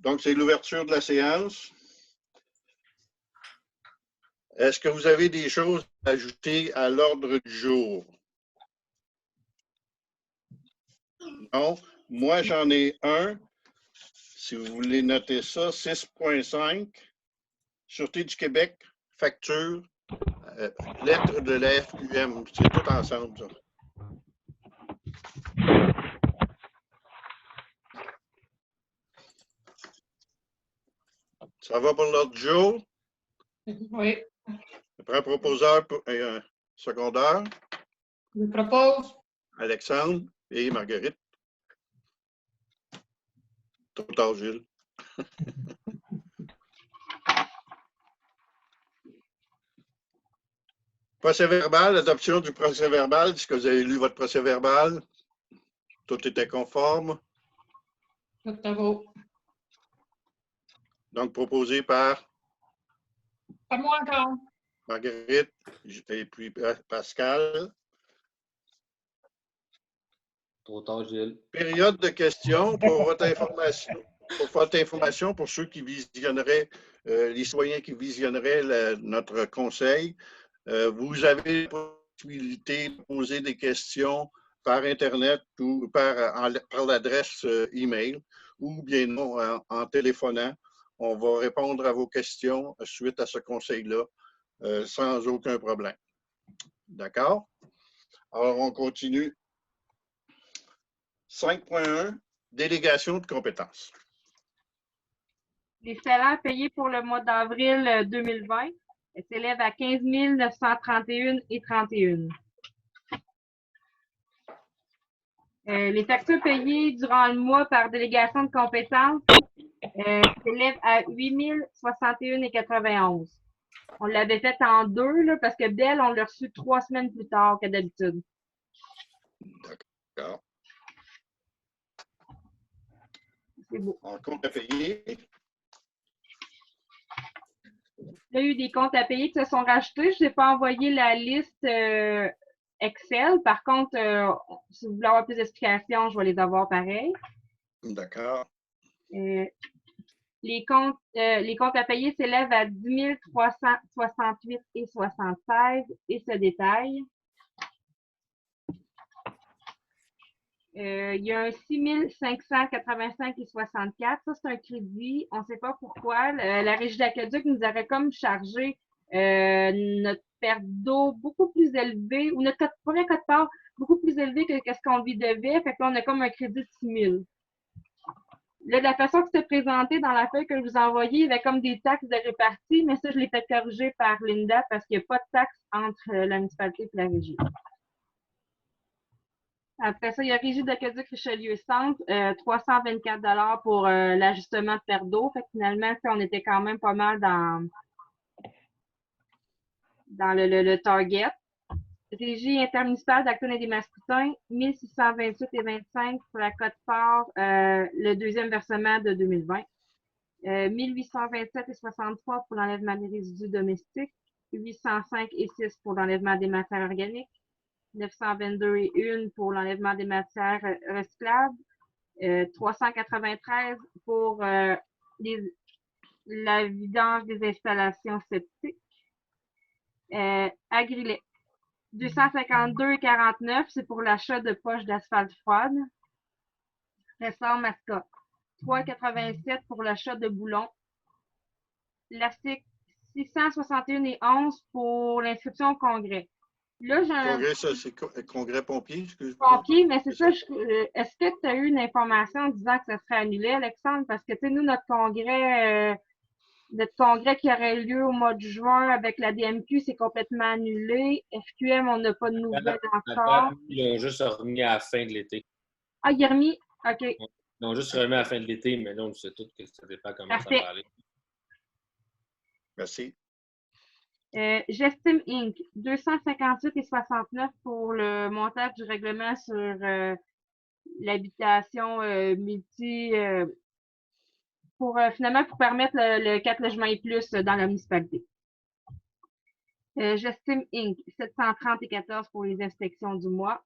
Donc, c'est l'ouverture de la séance. Est-ce que vous avez des choses à ajouter à l'ordre du jour? Non. Moi, j'en ai un. Si vous voulez noter ça, 6.5. Sûreté du Québec, facture, lettre de la FQM. C'est tout ensemble, ça. Ça va pour l'ordre du jour? Oui. Je prends un proposeur pour un secondaire. Je propose. Alexandre et Marguerite. Trop tard, Gilles. Procès-verbal, adoption du procès-verbal. Est-ce que vous avez lu votre procès-verbal? Tout était conforme. Tout à vous. Donc, proposé par Pas moi encore. Marguerite et puis Pascal. Trop tard, Gilles. Période de questions pour votre information, pour ceux qui visionneraient, les citoyens qui visionneraient notre conseil. Vous avez la possibilité de poser des questions par Internet ou par l'adresse email ou bien non en téléphonant. On va répondre à vos questions suite à ce conseil-là sans aucun problème. D'accord? Alors, on continue. 5.1, délégation de compétences. Les salaires payés pour le mois d'avril 2020 s'élèvent à 15 931,31. Les factures payées durant le mois par délégation de compétences s'élèvent à 8 061,91. On l'avait fait en deux, là, parce que Belle, on l'a reçu 3 semaines plus tard que d'habitude. D'accord. C'est beau. En compte à payer. Il y a eu des comptes à payer qui se sont rajoutés. Je n'ai pas envoyé la liste Excel. Par contre, si vous voulez avoir plus d'explications, je vais les avoir pareil. D'accord. Les comptes à payer s'élèvent à 10 368,76 et se détaillent. Il y a un 6 585,64. Ça, c'est un crédit. On ne sait pas pourquoi. La Régie d'Aqueduc nous aurait comme chargé notre perte d'eau beaucoup plus élevée, ou notre premier code-part beaucoup plus élevé que ce qu'on lui devait. Fait que là, on a comme un crédit de 6 000. Là, de la façon que c'était présenté dans la feuille que je vous ai envoyée, il y avait comme des taxes de répartie, mais ça, je l'ai fait corriger par Linda parce qu'il n'y a pas de taxe entre la municipalité et la régie. Après ça, il y a Régie d'Aqueduc Richelieu Centre, 324 $ pour l'ajustement de perte d'eau. Fait que finalement, on était quand même pas mal dans le target. Régie intermunicipale d'Acton et des Mascoutins, 1628,25 pour la quote-part, le deuxième versement de 2020. 1827,63 pour l'enlèvement des résidus domestiques. 805,6 pour l'enlèvement des matières organiques. 922,1 pour l'enlèvement des matières recyclables. 393 pour la vidange des installations septiques. Agrilet. 252,49, c'est pour l'achat de poches d'asphalte froide. Ressort Mascotte. 3,87 pour l'achat de boulons. L'ASTIC, 661,11 pour l'inscription au congrès. Là, j'ai un... Congrès, ça, c'est congrès pompier, excuse-moi. Pompier, mais c'est ça. Est-ce que tu as eu une information en disant que ça serait annulé, Alexandre? Parce que, tu sais, nous, notre congrès qui aurait lieu au mois de juin avec la DMQ, c'est complètement annulé. FQM, on n'a pas de nouvelles encore. Ils ont juste remis à la fin de l'été. Ah, il est remis? OK. Ils ont juste remis à la fin de l'été, mais là, on sait tous que ça dépend comment Parfait. ça va aller. Merci. J'estime Inc. 258,69 pour le montage du règlement sur l'habitation multi finalement pour permettre le 4 logements et plus dans la municipalité. J'estime Inc. 730,14 pour les inspections du mois.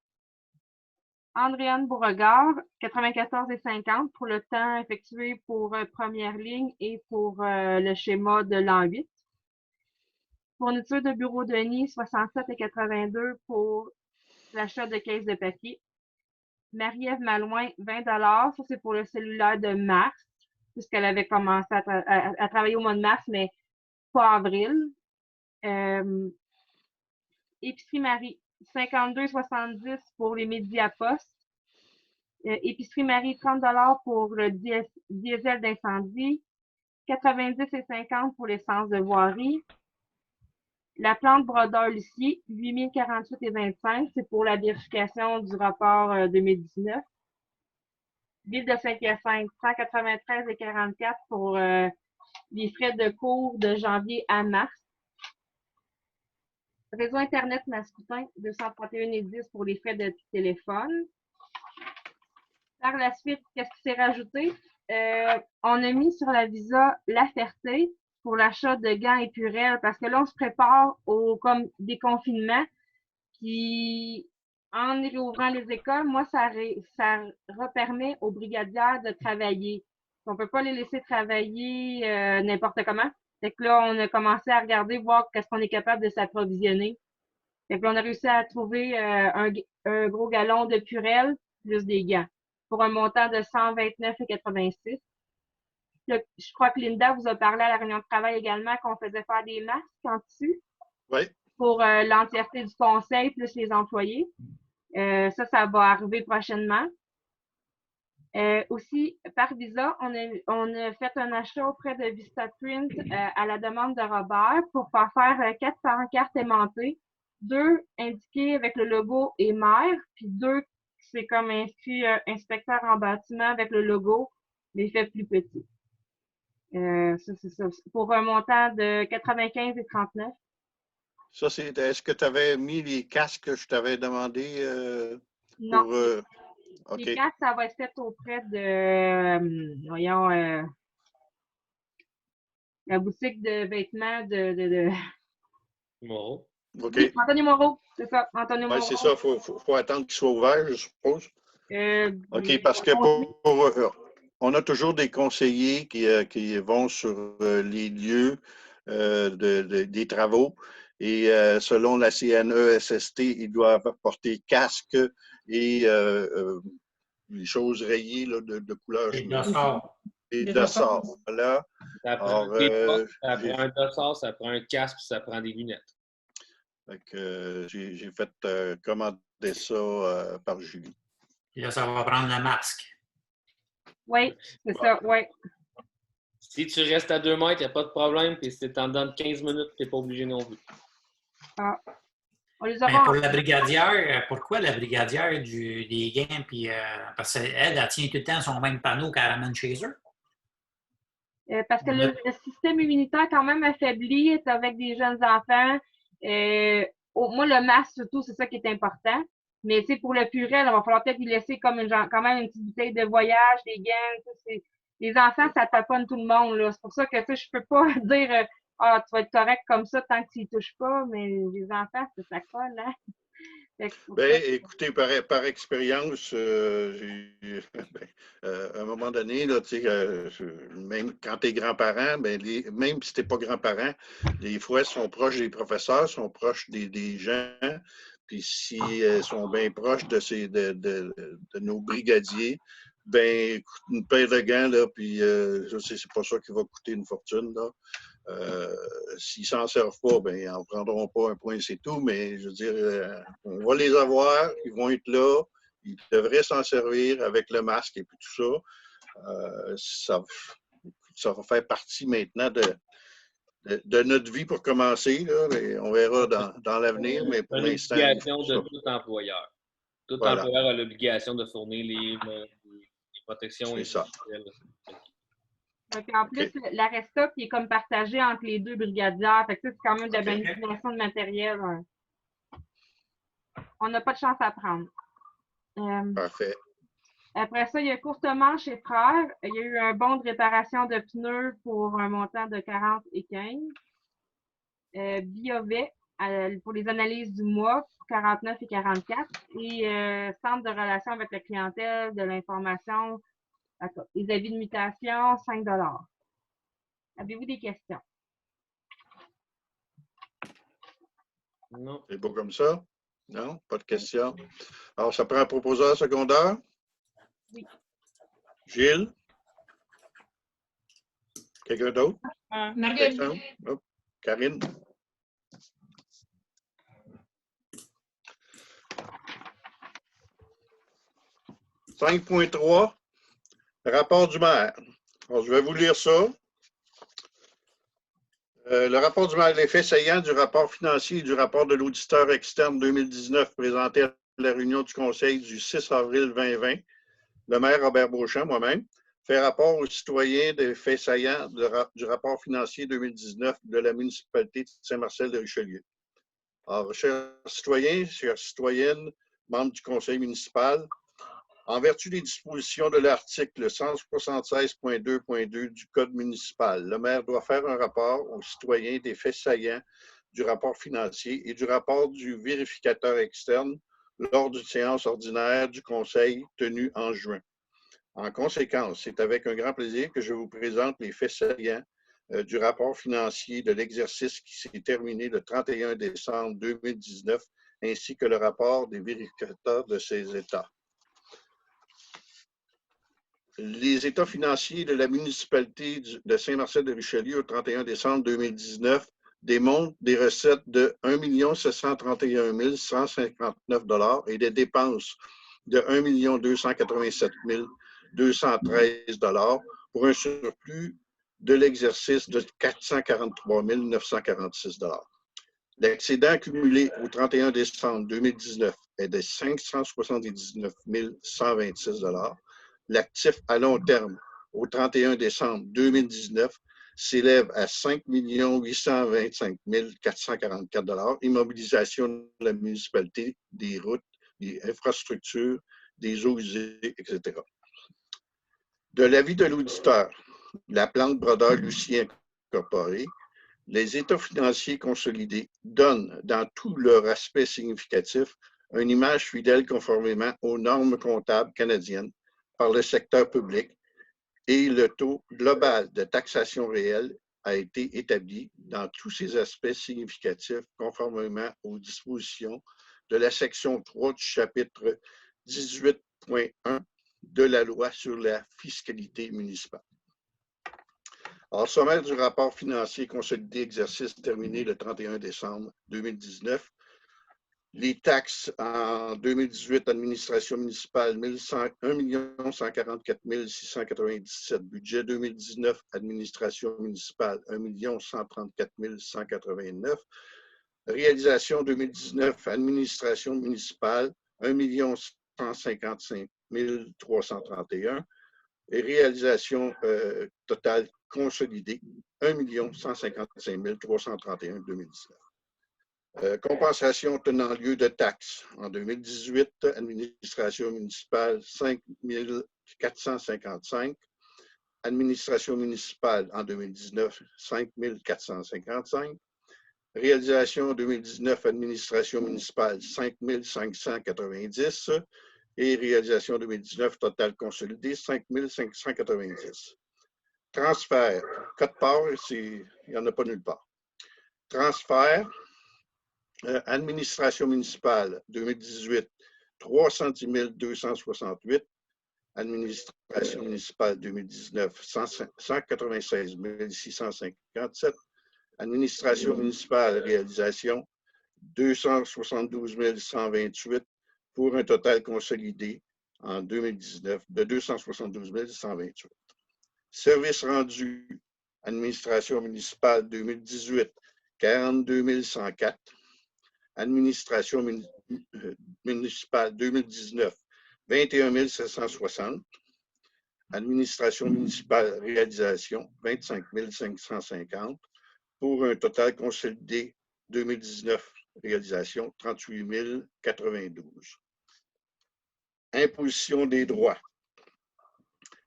Andréane Beauregard, 94,50 pour le temps effectué pour première ligne et pour le schéma de l'an 8. Fourniture de bureau de nid, 67,82 pour l'achat de caisses de papier. Marie-Ève Malouin, 20 $. Ça, c'est pour le cellulaire de mars, puisqu'elle avait commencé à travailler au mois de mars, mais pas avril. Épicerie Marie, 52,70 pour les Mediapost. Épicerie Marie, 30 $ pour le diesel d'incendie. 90,50 pour l'essence de voirie. La plante brodeur Lucier, 8048,25, c'est pour la vérification du rapport 2019. Ville de Saint-Hyacinthe, 193,44 pour les frais de cours de janvier à mars. Réseau Internet Mascoutin, 231,10 pour les frais de téléphone. Par la suite, qu'est-ce qui s'est rajouté? On a mis sur la Visa La Ferté pour l'achat de gants et purelles parce que là, on se prépare au comme déconfinement. Puis, en réouvrant les écoles, moi, ça repermet aux brigadières de travailler. On peut pas les laisser travailler n'importe comment. Fait que là, on a commencé à regarder, voir qu'est-ce qu'on est capable de s'approvisionner. Fait que là, on a réussi à trouver un gros galon de purelle plus des gants pour un montant de 129,86. Je crois que Linda vous a parlé à la réunion de travail également qu'on faisait faire des masques en tissu. Oui. Pour l'entièreté du conseil plus les employés. Ça va arriver prochainement. Aussi, par Visa, on a fait un achat auprès de VistaPrint à la demande de Robert pour faire 4 pancartes aimantées, 2 indiquées avec le logo et maire, puis 2 c'est comme inscrit inspecteur en bâtiment avec le logo, mais fait plus petit. Ça, c'est ça. Pour un montant de 95,39. Ça, c'est. Est-ce que tu avais mis les casques que je t'avais demandé Non. pour. OK. Les casques, ça va être fait auprès de, voyons, la boutique de vêtements de... Moreau. OK. Oui, Anthony Moreau, c'est ça, Anthony Oui, Moreau. c'est ça. Il faut attendre qu'il soit ouvert, je suppose. OK, parce que on a toujours des conseillers qui vont sur les lieux des travaux et selon la CNESST, ils doivent porter casque et les choses rayées là, de couleur. Et dossard. Et Des dossard. dossards. Voilà. Ça prend, Alors, ça prend un dossard, ça prend un casque, puis ça prend des lunettes. J'ai fait commander ça par Julie. Et là, ça va prendre le masque. Oui, c'est ça, oui. Si tu restes à 2 mètres, il n'y a pas de problème. Puis si tu en donnes 15 minutes, tu n'es pas obligé non plus. Ah. On les Mais aura pour la brigadière, pourquoi la brigadière des gains? Puis, parce qu'elle, elle tient tout le temps son même panneau qu'elle ramène chez eux. parce que le système immunitaire quand même affaibli, est avec des jeunes enfants. Moi, le masque, surtout, c'est ça qui est important. Mais tu sais, pour le purel, il va falloir peut-être lui laisser comme quand même une petite bouteille de voyage, des gants. Les enfants, ça taponne tout le monde. C'est pour ça que je peux pas dire ah, tu vas être correct comme ça tant que tu ne touches pas, mais les enfants, ça colle, hein? Ben, écoutez, par expérience, à un moment donné, là, même quand tu es grand-parent, ben, même si tu n'es pas grand-parent, les fois sont proches des professeurs, sont proches des gens, puis s'ils sont bien proches de nos brigadiers, ben, une paire de gants, là, puis je sais, c'est pas ça qui va coûter une fortune, là. S'ils s'en servent pas, ben, ils n'en prendront pas un point, c'est tout, mais je veux dire, on va les avoir, ils vont être là, ils devraient s'en servir avec le masque et puis tout ça. Ça va faire partie maintenant de notre vie pour commencer, là, et on verra dans l'avenir, mais pour l'instant. C'est l'obligation de tout employeur. Tout employeur a l'obligation de fournir les protections. C'est ça. En plus, la resta qui est comme partagée entre les 2 brigadières. Fait que c'est quand même de la manipulation de matériel. On n'a pas de chance à prendre. Parfait. Après ça, il y a Courte Manche et Frères. Il y a eu un bon de réparation de pneus pour un montant de 40 et 15. Biovet pour les analyses du mois, 49 et 44. Et centre de relations avec la clientèle, de l'information, les avis de mutation, 5 $. Avez-vous des questions? Non. C'est beau comme ça? Non? Pas de questions? Alors, ça prend un proposeur secondaire? Oui. Gilles? Quelqu'un d'autre? Marguerite. Alexandre? Oh, Karine? « 5.3, rapport du maire. » Alors, je vais vous lire ça. Le rapport du maire, l'effet saillant du rapport financier et du rapport de l'auditeur externe 2019 présenté à la réunion du Conseil du 6 avril 2020. Le maire Robert Beauchamp, moi-même, fait rapport aux citoyens des faits saillants du rapport financier 2019 de la municipalité de Saint-Marcel-de-Richelieu. Alors, chers citoyens, chères citoyennes, membres du conseil municipal, en vertu des dispositions de l'article 176.2.2 du Code municipal, le maire doit faire un rapport aux citoyens des faits saillants du rapport financier et du rapport du vérificateur externe lors d'une séance ordinaire du conseil tenue en juin. En conséquence, c'est avec un grand plaisir que je vous présente les faits saillants du rapport financier de l'exercice qui s'est terminé le 31 décembre 2019, ainsi que le rapport des vérificateurs de ces États. Les états financiers de la municipalité de Saint-Marcel-de-Richelieu au 31 décembre 2019 démontrent des recettes de 1 731 159 $ et des dépenses de 1 287 213 $ pour un surplus de l'exercice de 443 946 $. L'excédent accumulé au 31 décembre 2019 est de 579 126 $. L'actif à long terme au 31 décembre 2019 s'élève à 5 825 444 $. Immobilisation de la municipalité, des routes, des infrastructures, des eaux usées, etc. De l'avis de l'auditeur, la plante brodeur Lucien Incorporée, les états financiers consolidés donnent, dans tout leur aspect significatif, une image fidèle conformément aux normes comptables canadiennes par le secteur public et le taux global de taxation réelle a été établi dans tous ses aspects significatifs conformément aux dispositions de la section 3 du chapitre 18.1 de la loi sur la fiscalité municipale. Alors, sommaire du rapport financier consolidé exercice terminé le 31 décembre 2019. Les taxes en 2018, administration municipale, 1 144 697. Budget 2019, administration municipale, 1 134 189. Réalisation 2019, administration municipale, 1 155 331. Et réalisation totale consolidée, 1 155 331 2019. Compensation tenant lieu de taxes. En 2018, administration municipale, 5 455. Administration municipale en 2019, 5 455. Réalisation 2019, administration municipale, 5 590. Et réalisation 2019, total consolidé, 5 590. Transfert. Code part, il n'y en a pas nulle part. Transfert. Administration municipale 2018, 310 268. Administration municipale 2019, 196 657. Administration municipale réalisation 272 128 pour un total consolidé en 2019 de 272 128. Services rendus, administration municipale 2018, 42 104. Administration municipale 2019, 21 760. Administration municipale réalisation, 25 550. Pour un total consolidé 2019 réalisation, 38 092. Imposition des droits.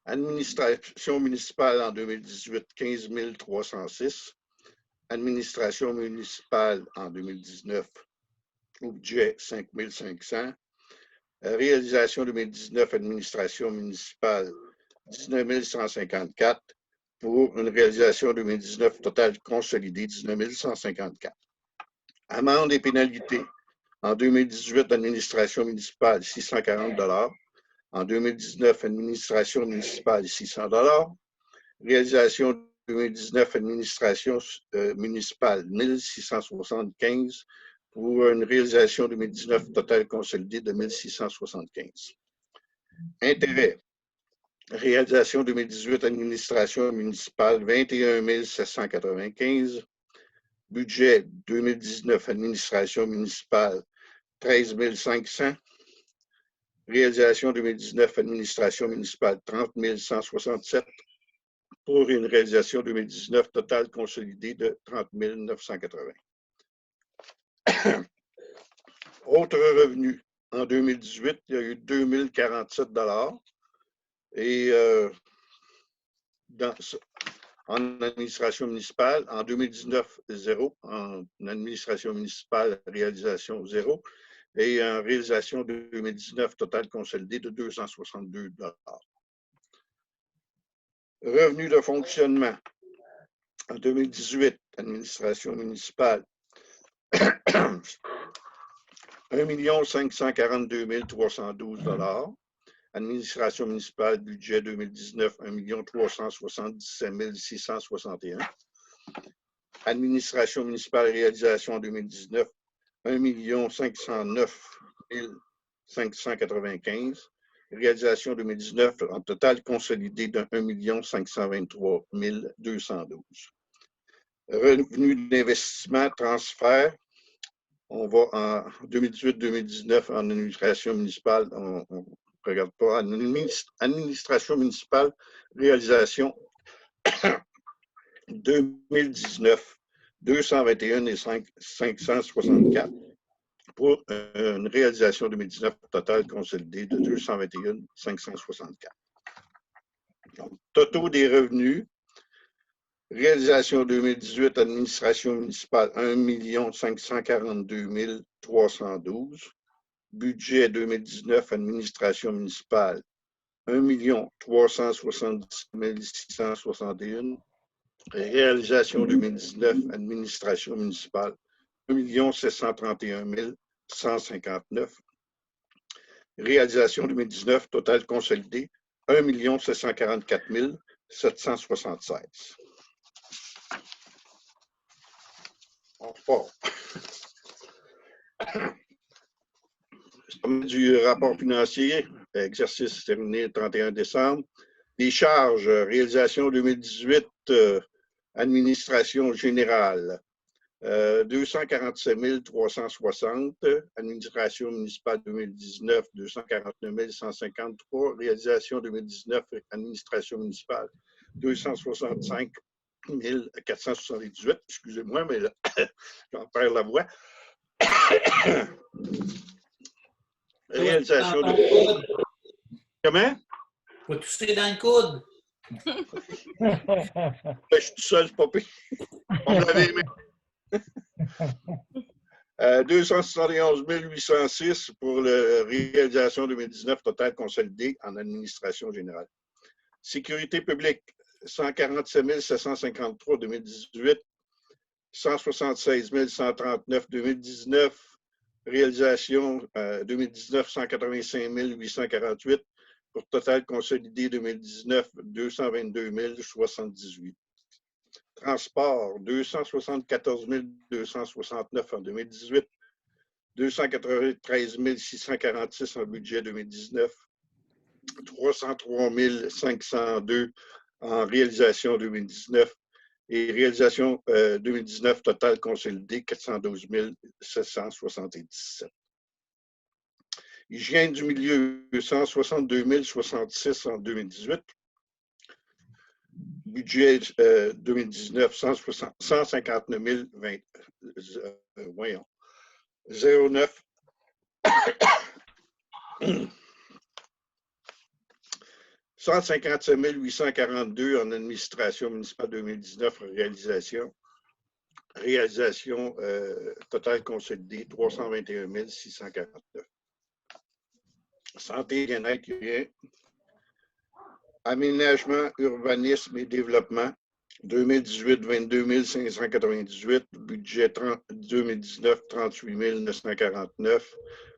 Administration municipale en 2018, 15 306. Administration municipale en 2019, au budget 5 500. Réalisation 2019, administration municipale 19 154 pour une réalisation 2019 totale consolidée 19 154. Amendes et pénalités. En 2018, administration municipale 640 $. En 2019, administration municipale 600 $. Réalisation 2019, administration municipale 1675 pour une réalisation 2019 totale consolidée de 1675. Intérêt. Réalisation 2018, administration municipale 21 795. Budget 2019, administration municipale 13 500. Réalisation 2019, administration municipale 30 167 pour une réalisation 2019 totale consolidée de 30 980. Autres revenus. En 2018, il y a eu 2047 $. Et en administration municipale, en 2019, 0. En administration municipale, réalisation 0. Et en réalisation 2019 totale consolidée de 262 $. Revenus de fonctionnement. En 2018, administration municipale, 1 542 312 $. Administration municipale, budget 2019, 1 377 661. Administration municipale, réalisation 2019, 1 509 595. Réalisation 2019 en total consolidé de 1 523 212. Revenus d'investissement, transfert. On va en 2018-2019 en administration municipale, on ne regarde pas. Administration municipale, réalisation 2019, 221 564 pour une réalisation 2019 totale consolidée de 221 564. Donc, totaux des revenus. Réalisation 2018, administration municipale, 1 542 312. Budget 2019, administration municipale, 1 370 661. Réalisation 2019, administration municipale, 1 731 159. Réalisation 2019, total consolidé, 1 744 776. On repart. Du rapport financier, exercice terminé le 31 décembre. Les charges, réalisation 2018, administration générale, 247 360, administration municipale 2019, 249 153, réalisation 2019, administration municipale, 265 478, excusez-moi, mais là, j'en perds la voix. Réalisation de... Comment? Faut tousser dans le coude. Je suis tout seul, c'est pas pire. On l'avait aimé. 271 806 pour la réalisation 2019 totale consolidée en administration générale. Sécurité publique, 147 753 2018, 176 139 2019, réalisation 2019 185 848 pour total consolidé 2019 222 078. Transport, 274 269 en 2018, 293 646 en budget 2019, 303 502 en réalisation 2019 et réalisation 2019 totale consolidée 412 777. Hygiène du milieu, 162 066 en 2018. Budget 2019, 159 020, voyons, 09. 157 842 en administration municipale 2019, réalisation Réalisation totale consolidée, 321 649. Santé et bien-être, rien. Aménagement, urbanisme et développement, 2018, 22 598. Budget 2019, 38 949.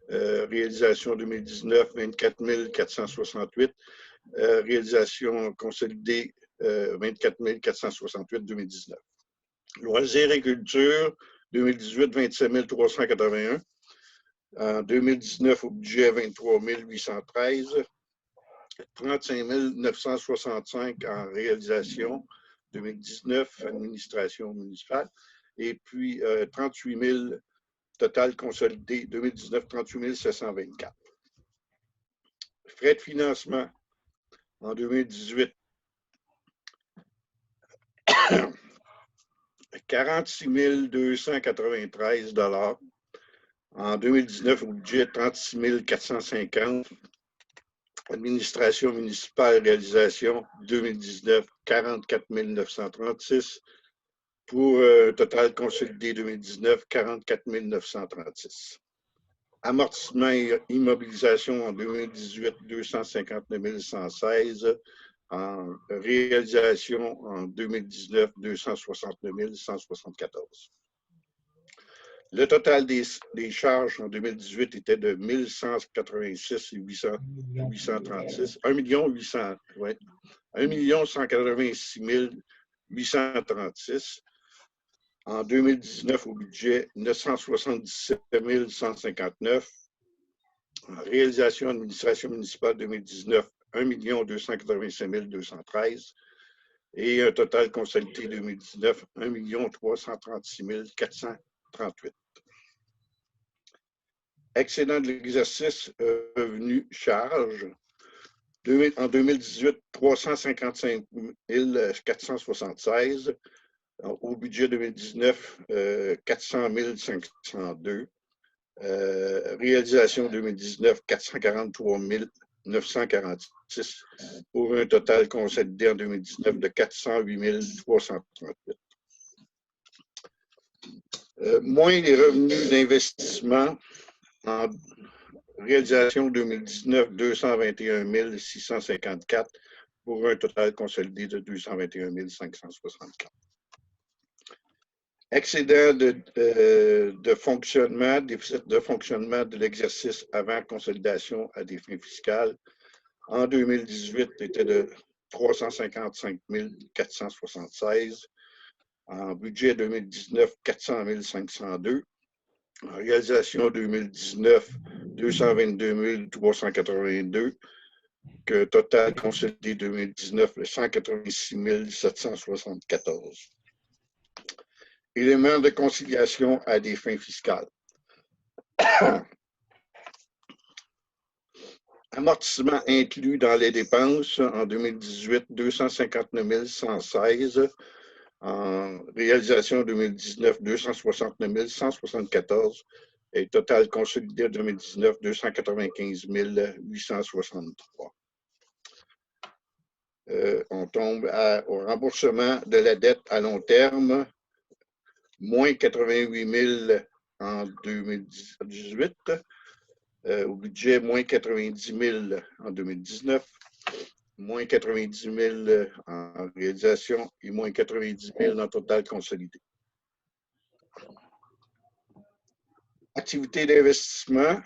Réalisation 2019, 24 468. Réalisation consolidée, 24 468 2019. Loisirs et culture, 2018, 27 381. En 2019, au budget, 23 813. 35 965 en réalisation, 2019, administration municipale. Et puis, 38 000 total consolidé, 2019, 38 724. Frais de financement en 2018, 46 293 $. En 2019, au budget, 36 450. Administration municipale, réalisation 2019, 44 936. Pour total consolidé 2019, 44 936. Amortissement et immobilisation en 2018, 259 116. En réalisation en 2019, 269 174. Le total des charges en 2018 était de 1 186 836. 1 800, ouais. 1 186 836. En 2019, au budget, 977 159. En réalisation administration municipale 2019, 1 285 213. Et un total consolidé 2019, 1 336 438. Excédent de l'exercice, revenu charge. En 2018, 355 476. Au budget 2019, 400 502. Réalisation 2019, 443 946. Pour un total consolidé en 2019 de 408 338. Moins les revenus d'investissement en réalisation 2019, 221 654 pour un total consolidé de 221 564. Excédent de fonctionnement, déficit de fonctionnement de l'exercice avant consolidation à des fins fiscales en 2018 était de 355 476. En budget 2019, 400 502. En réalisation 2019, 222 382. Que total consolidé 2019, 186 774. Éléments de conciliation à des fins fiscales. Amortissement inclus dans les dépenses en 2018, 259 116. En réalisation 2019, 269 174. Et total consolidé 2019, 295 863. On tombe au remboursement de la dette à long terme, moins 88 000 en 2018. Au budget, moins 90 000 en 2019. Moins 90 000 en réalisation et moins 90 000 en total consolidé. Activité d'investissement,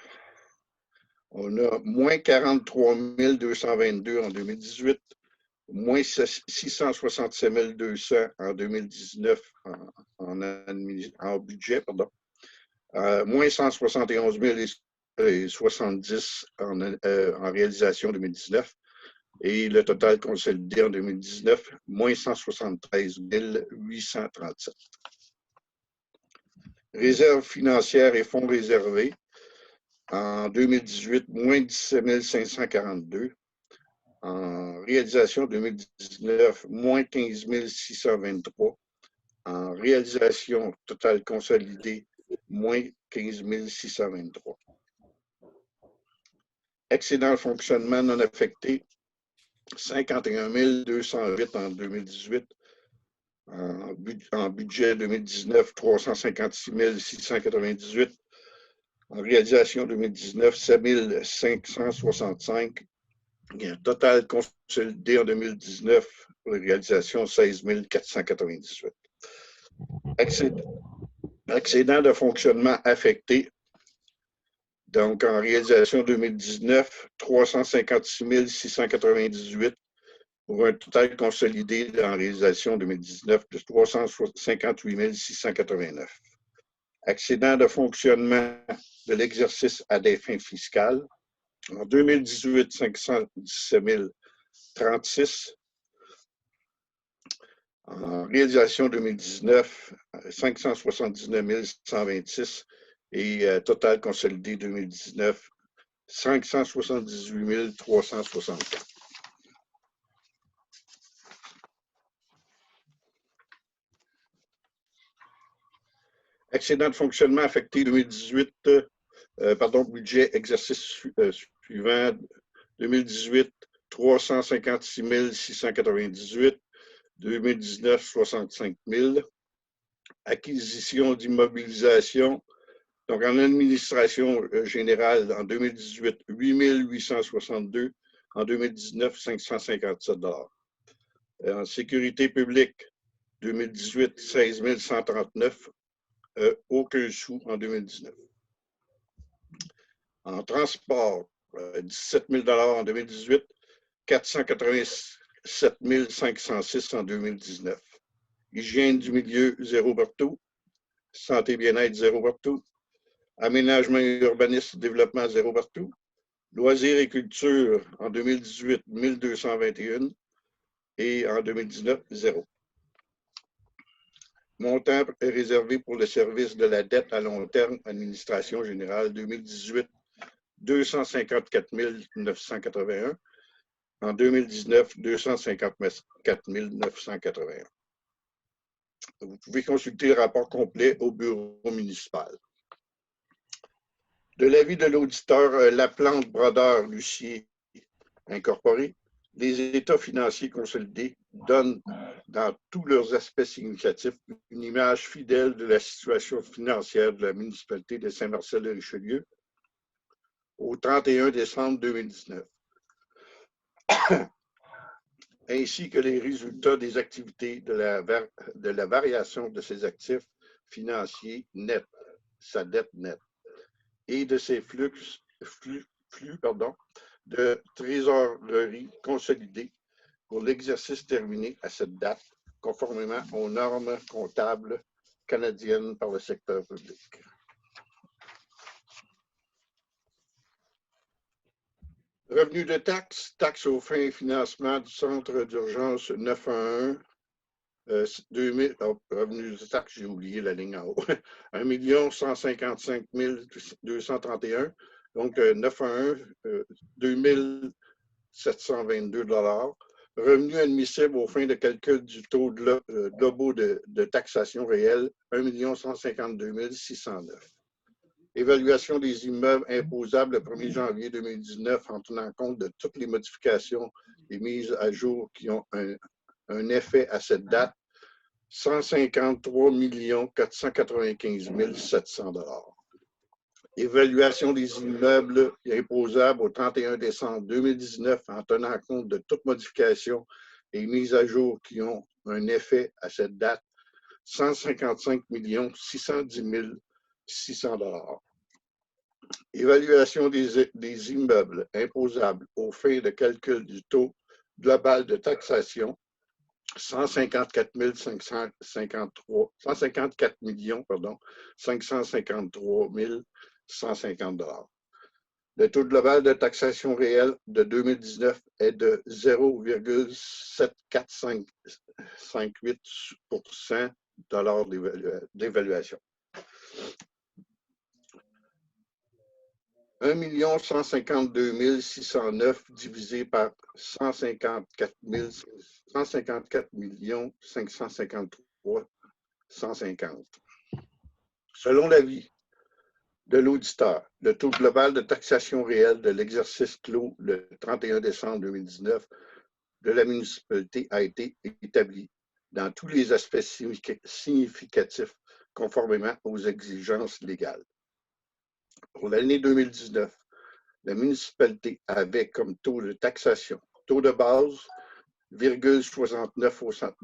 on a moins 43 222 en 2018, moins 667 200 en 2019 en budget, pardon. Moins 171 070 en réalisation 2019. Et le total consolidé en 2019, moins 173 837. Réserves financières et fonds réservés. En 2018, moins 17 542. En réalisation 2019, moins 15 623. En réalisation totale consolidée, moins 15 623. Excédent de fonctionnement non affecté, 51 208 en 2018, En budget 2019, 356 698. En réalisation 2019, 7 565. Il y a un total consolidé en 2019 pour les réalisations, 16 498. Excédent de fonctionnement affecté. Donc, en réalisation 2019, 356 698 pour un total consolidé en réalisation 2019 de 358 689. Excédent de fonctionnement de l'exercice à des fins fiscales. En 2018, 517 036. En réalisation 2019, 579 126. Et total consolidé 2019, 578 364. Excédent de fonctionnement affecté 2018, budget exercice suivant 2018, 356 698, 2019, 65 000. Acquisition d'immobilisation. Donc, en administration générale, en 2018, 8 862. En 2019, 557 $. En sécurité publique, 2018, 16 139. Aucun sou en 2019. En transport, 17 000 $ en 2018, 487 506 en 2019. Hygiène du milieu, 0 partout. Santé bien-être, 0 partout. Aménagement et urbanisme, développement, 0 partout. Loisirs et culture, en 2018, 1221. Et en 2019, 0. Montant réservé pour le service de la dette à long terme, administration générale, 2018, 254 981. En 2019, 254 981. Vous pouvez consulter le rapport complet au bureau municipal. De l'avis de l'auditeur Laplante Brodeur Lucier Incorporé, les états financiers consolidés donnent dans tous leurs aspects significatifs une image fidèle de la situation financière de la municipalité de Saint-Marcel-de-Richelieu au 31 décembre 2019, ainsi que les résultats des activités de la variation de ses actifs financiers nets, sa dette nette, et de ses flux de trésorerie consolidés pour l'exercice terminé à cette date, conformément aux normes comptables canadiennes par le secteur public. Revenus de taxes, taxes aux fins et financement du centre d'urgence 911, 2000, revenus de taxes, j'ai oublié la ligne en haut, 1 155 231, donc 911, 2722 $. Revenus admissibles aux fins de calcul du taux globaux de taxation réelle, 1 152 609. Évaluation des immeubles imposables le 1er janvier 2019 en tenant compte de toutes les modifications et mises à jour qui ont un effet à cette date, 153 495 700 $. Évaluation des immeubles imposables au 31 décembre 2019 en tenant compte de toutes modifications et mises à jour qui ont un effet à cette date, 155 610 600 $. Évaluation des immeubles imposables aux fins de calcul du taux global de taxation, 154 553 150 $. Le taux global de taxation réelle de 2019 est de 0,7458 $ d'évaluation. 1 152 609 divisé par 154 553 150. Selon l'avis de l'auditeur, le taux global de taxation réelle de l'exercice clos le 31 décembre 2019 de la municipalité a été établi dans tous les aspects significatifs conformément aux exigences légales. Pour l'année 2019, la municipalité avait comme taux de taxation, taux de base, 0,69 au 100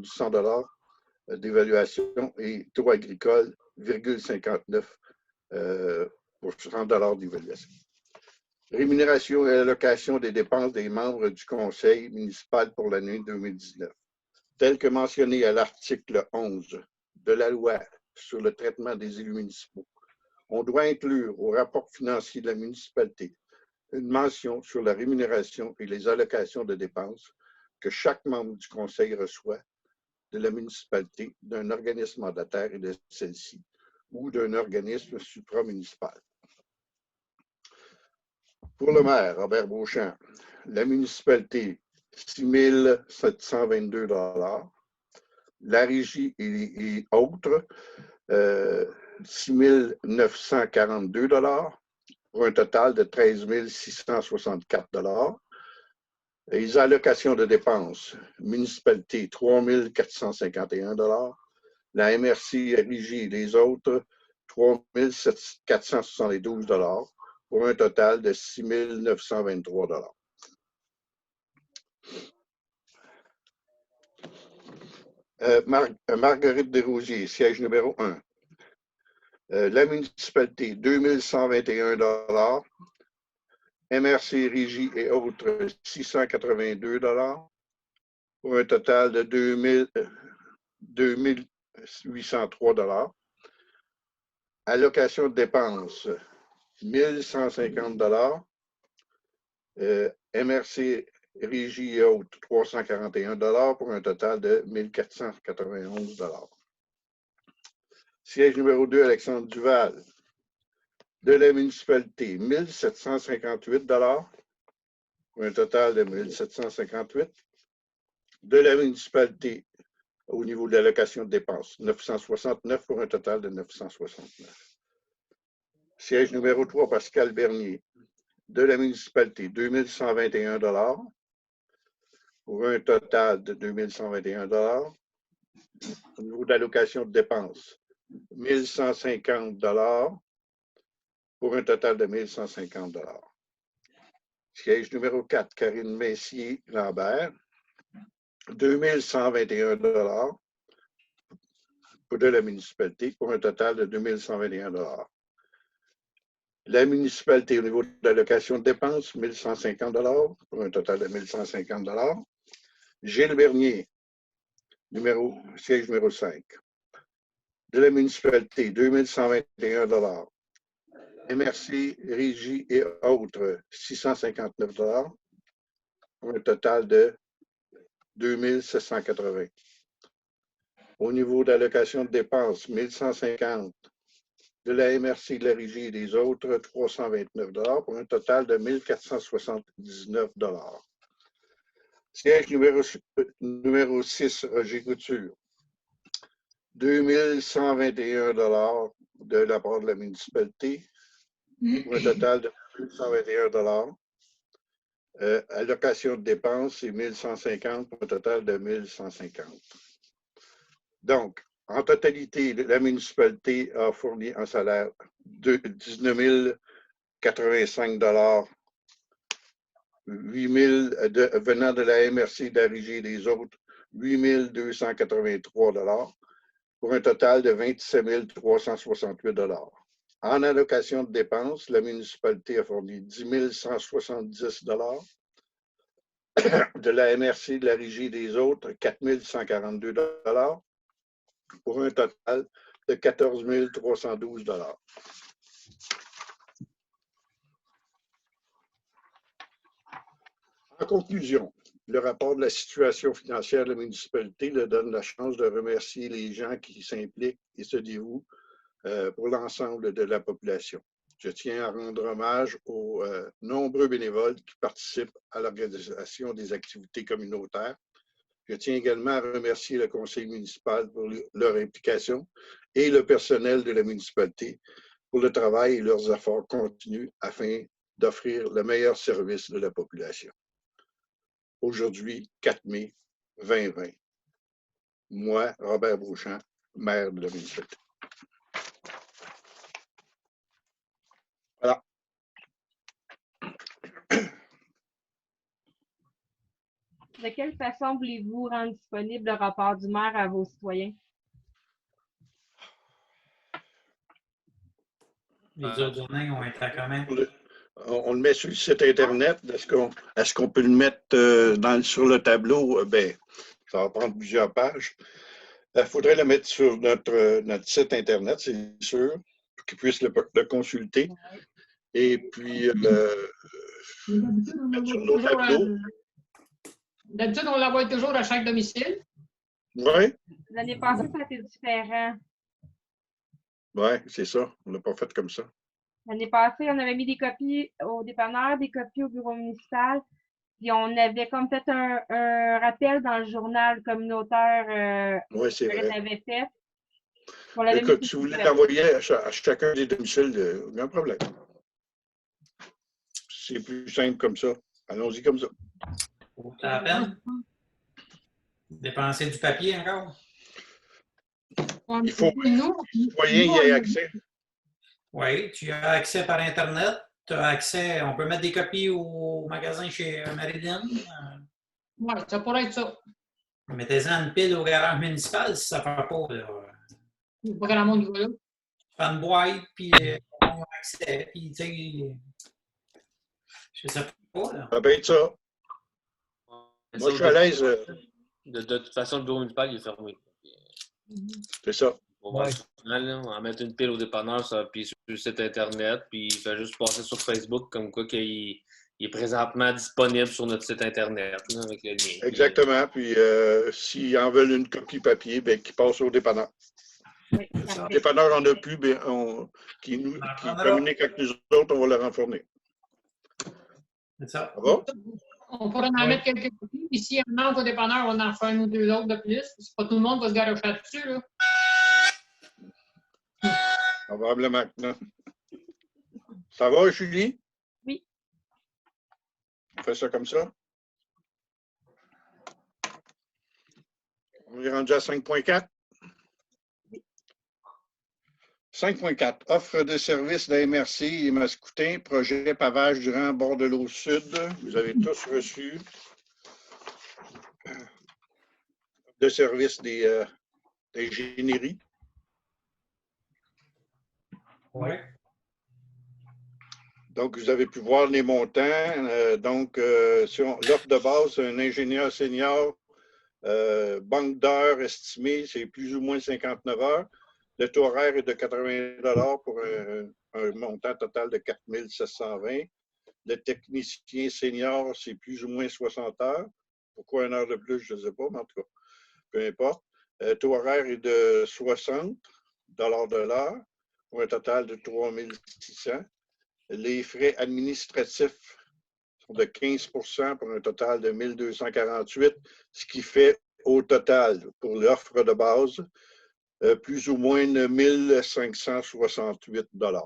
d'évaluation et taux agricole, 0,59 pour 100 d'évaluation. Rémunération et allocation des dépenses des membres du conseil municipal pour l'année 2019. Tel que mentionné à l'article 11 de la loi sur le traitement des élus municipaux, on doit inclure au rapport financier de la municipalité une mention sur la rémunération et les allocations de dépenses que chaque membre du conseil reçoit de la municipalité, d'un organisme mandataire et de celle-ci, ou d'un organisme supramunicipal. Pour le maire, Robert Beauchamp, la municipalité, 6 722 $. La régie et autres, 6 942 $, pour un total de 13 664 $. Les allocations de dépenses, municipalité, 3 451 $. La MRC, régie et les autres, 3 472 $, pour un total de 6 923 $. Marguerite Desrosiers, siège numéro 1. La municipalité, 2 121 $. MRC, régie et autres, 682 $, pour un total de 2 803 $. Allocation de dépenses, 1 150 $. MRC, régie et autres, 341 $, pour un total de 1 491 $. Siège numéro 2, Alexandre Duval. De la municipalité, 1 758 $, pour un total de 1 758 $. De la municipalité, au niveau de l'allocation de dépenses, 969 pour un total de 969. Siège numéro 3, Pascal Bernier. De la municipalité, 2 121 $, pour un total de 2 121 $. Au niveau de l'allocation de dépenses, 1 150 $, pour un total de 1 150 $. Siège numéro 4, Karine Messier-Lambert, 2 121 $ de la municipalité, pour un total de 2 121 $. La municipalité, au niveau de l'allocation de dépenses, 1 150 $, pour un total de 1 150 $. Gilles Bernier, siège numéro 5. De la municipalité, 2 121 $. MRC, régie et autres, 659 $, pour un total de 2 780. Au niveau de l'allocation de dépenses, 1 150. De la MRC, de la régie et des autres, 329 $, pour un total de 1 479 $. Siège numéro 6, Roger Couture. 2 121 $ de la part de la municipalité, pour un total de 121 $. Allocation de dépenses, c'est 1 150 pour un total de 1 150. Donc, en totalité, la municipalité a fourni un salaire de 19 085 $, 8 000 venant de la MRC, de la régie et des autres, 8 283 $, pour un total de 27 368 $. En allocation de dépenses, la municipalité a fourni 10 170 $, de la MRC, de la régie et des autres, 4 142 $, pour un total de 14 312 $. En conclusion, le rapport de la situation financière de la municipalité leur donne la chance de remercier les gens qui s'impliquent et se dévouent pour l'ensemble de la population. Je tiens à rendre hommage aux nombreux bénévoles qui participent à l'organisation des activités communautaires. Je tiens également à remercier le conseil municipal pour leur implication et le personnel de la municipalité pour le travail et leurs efforts continus afin d'offrir le meilleur service de la population. Aujourd'hui, 4 mai 2020. Moi, Robert Beauchamp, maire de la municipalité. Voilà. De quelle façon voulez-vous rendre disponible le rapport du maire à vos citoyens? Les ordonnances ont été comment? On le met sur le site Internet. Est-ce qu'on peut le mettre sur le tableau? Ben, ça va prendre plusieurs pages. Il faudrait le mettre sur notre site Internet, c'est sûr, pour qu'ils puissent le consulter. Et puis, mettre sur nos tableaux. D'habitude, on l'envoie toujours à chaque domicile. Oui, L'année passée, ça a été différent. oui, c'est ça. On l'a pas fait comme ça. L'année passée, on avait mis des copies au dépanneur, des copies au bureau municipal, puis on avait comme fait un rappel dans le journal communautaire Oui, c'est qu'on vrai. avait fait. On l'avait Écoute, mis si vous voulez l'envoyer à chacun des domiciles, aucun problème. C'est plus simple comme ça. Allons-y comme ça. Ça la peine? Dépenser du papier encore? Il faut que les citoyens y aient accès. Oui, tu as accès par Internet. Tu as accès, on peut mettre des copies au magasin chez Marilyn. Oui, ça pourrait être ça. Mettez-en une pile au garage municipal si ça ne fait pas. Là. Il n'y a pas grand monde qui va là. Tu fais une boîte, puis on a accès. Puis, tu sais, je sais pas. Là. Ça peut être ça. Moi, je suis à l'aise. De toute façon, le bureau municipal il est fermé. C'est ça. On va on va mettre une pile au dépanneur, puis sur le site Internet, puis il fait juste passer sur Facebook, comme quoi qu'il est présentement disponible sur notre site Internet, là, avec le lien. Exactement. Puis, s'ils en veulent une copie papier, ben, qu'ils passent au dépanneur. Oui, Le dépanneur n'en a plus, ben, qui communique avec nous autres, on va leur en fournir. C'est ça. Ça va? On pourrait en mettre quelques copies. Puis s'il y en manque au dépanneur, on en fait un ou deux autres de plus. C'est pas tout le monde qui va se garocher là-dessus. Là. Probablement que non. Ça va, Julie? Oui. On fait ça comme ça? On est rendu à 5.4? 5.4. Offre de services d'AMRC et Mascoutin, projet pavage durant bord de l'eau sud. Vous avez tous reçu de services d'ingénierie. Oui. Donc, vous avez pu voir les montants. L'offre de base, c'est un ingénieur senior, banque d'heures estimée, c'est plus ou moins 59 heures. Le taux horaire est de 80 $ pour un montant total de 4 720. Le technicien senior, c'est plus ou moins 60 heures. Pourquoi une heure de plus, je ne sais pas, mais en tout cas, peu importe. Le taux horaire est de 60 $ de l'heure pour un total de 3 600. Les frais administratifs sont de 15 % pour un total de 1 248, ce qui fait au total, pour l'offre de base, plus ou moins 1 568 $.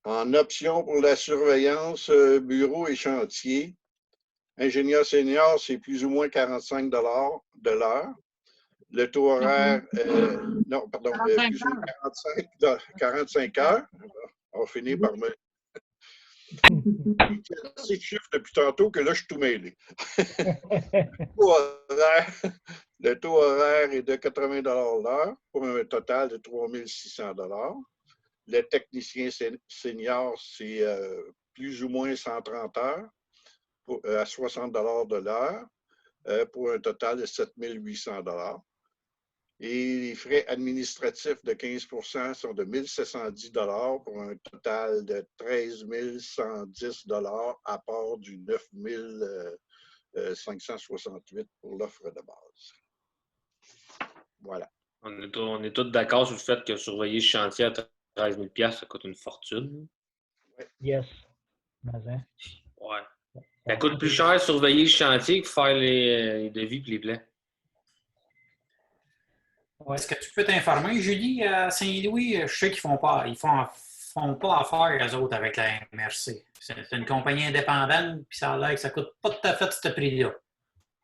En option pour la surveillance, bureau et chantier, ingénieur senior, c'est plus ou moins 45 $ de l'heure. Le taux horaire, non, pardon, plus ou moins 45 heures. On va finir par me... C'est chiffre depuis tantôt que là, je suis tout mêlé. Le taux horaire est de 80 $ l'heure pour un total de 3 600 $. Le technicien senior, c'est plus ou moins 130 heures à 60 $ de l'heure pour un total de 7 800 $. Et les frais administratifs de 15 % sont de 1 710 $ pour un total de 13 110 $ à part du 9 568 pour l'offre de base. Voilà. On est tous d'accord sur le fait que surveiller le chantier à 13 000 $, ça coûte une fortune. Yes. Mais, Ouais. Ça coûte plus cher surveiller le chantier que faire les devis et les plans. Ouais. Est-ce que tu peux t'informer, Julie, à Saint-Louis? Je sais qu'ils font pas affaire, eux autres, avec la MRC. C'est une compagnie indépendante, puis ça a l'air que ça coûte pas tout à fait ce prix-là.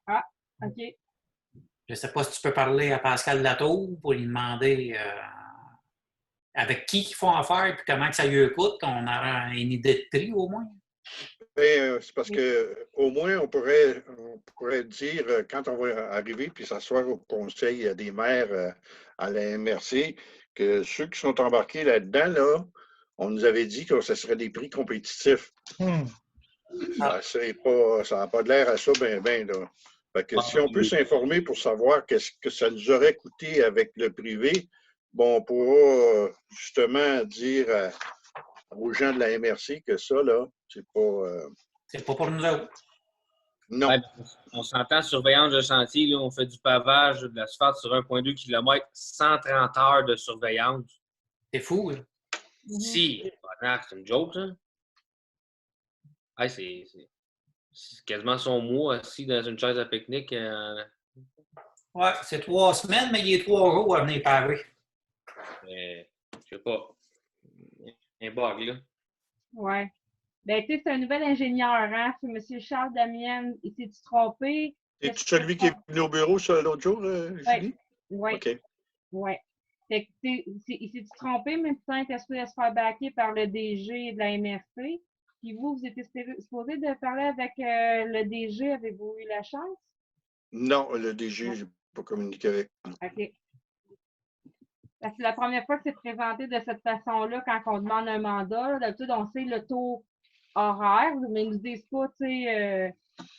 Ah, OK. Je ne sais pas si tu peux parler à Pascal Latour pour lui demander avec qui ils font affaire et comment que ça lui coûte. On aura une idée de prix au moins. C'est parce qu'au moins, on pourrait dire, quand on va arriver puis s'asseoir au conseil des maires à la MRC, que ceux qui sont embarqués là-dedans, là, on nous avait dit que ce serait des prix compétitifs. Ça n'a pas de l'air à ça, là. Fait que si on peut s'informer pour savoir qu'est-ce que ça nous aurait coûté avec le privé, bon, on pourra justement dire aux gens de la MRC que ça, là, c'est pas... C'est pas pour nous autres. Non. Ouais, on s'entend, surveillance de chantier, là, on fait du pavage, de l'asphalte sur 1,2 km, 130 heures de surveillance. C'est fou, là. Si, c'est une joke, ça. Ouais, c'est quasiment son mois assis dans une chaise à pique-nique. Ouais, c'est 3 semaines, mais il est 3 jours à venir parer. Je sais pas. Un bug, là. Ouais. Ben, tu sais, c'est un nouvel ingénieur, hein? C'est M. Charles Damien. Il s'est-tu trompé? C'est celui qui est venu au bureau l'autre jour, Julie? Oui. OK. Oui. Fait que, il s'est trompé, mais putain, il était supposé se faire backer par le DG de la MRC. Puis vous étiez supposé de parler avec le DG. Avez-vous eu la chance? Non, le DG, je n'ai pas communiqué avec. OK. Parce que c'est la première fois que c'est présenté de cette façon-là quand on demande un mandat. D'habitude, on sait le taux horaire, mais ils nous disent pas, tu sais,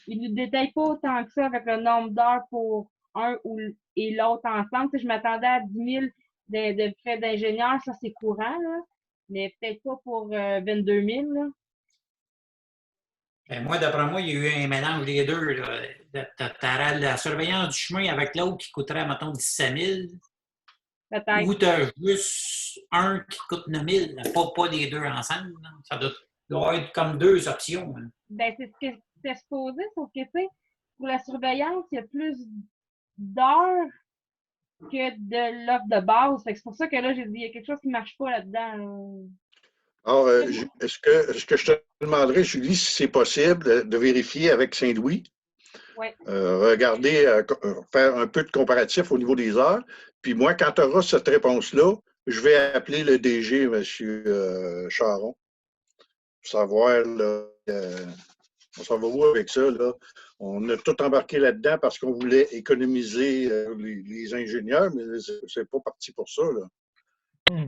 ils ne nous détaillent pas autant que ça avec le nombre d'heures pour un et l'autre ensemble. Tu sais, je m'attendais à 10 000 de frais d'ingénieur, ça c'est courant, là, mais peut-être pas pour 22 000. Là. Ben, moi, d'après moi, il y a eu un mélange des deux. Tu as la surveillance du chemin avec l'autre qui coûterait, mettons, 17 000. Peut-être. Ou tu as juste un qui coûte 9 000, pas les deux ensemble. Là. Ça doit être comme deux options. Hein. Ben, c'est ce que c'était supposé, sauf que, tu sais, pour la surveillance, il y a plus d'heures que de l'offre de base. Fait que c'est pour ça que là, j'ai dit, il y a quelque chose qui ne marche pas là-dedans. Alors, est-ce que je te demanderais, Julie, si c'est possible de vérifier avec Saint-Louis? Oui. Regarder, faire un peu de comparatif au niveau des heures. Puis moi, quand tu auras cette réponse-là, je vais appeler le DG, M. Charon, pour savoir, là, on s'en va où avec ça, là. On a tout embarqué là-dedans parce qu'on voulait économiser les ingénieurs, mais c'est pas parti pour ça, là.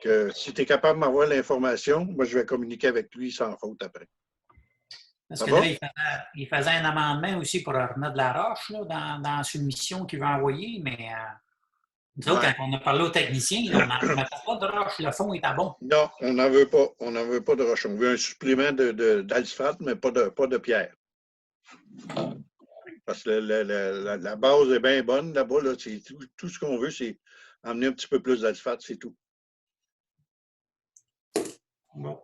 Que si tu es capable de m'avoir l'information, moi, je vais communiquer avec lui sans faute après. Parce que là, il faisait un amendement aussi pour remettre de la roche là, dans la soumission qu'il veut envoyer, mais nous autres, quand on a parlé aux techniciens, on n'en remettait pas de roche, le fond était bon. Non, on n'en veut pas. On n'en veut pas de roche. On veut un supplément d'asphalte, mais pas de pierre. Parce que la base est bien bonne là-bas. Là, tout ce qu'on veut, c'est amener un petit peu plus d'asphalte, c'est tout. Bon.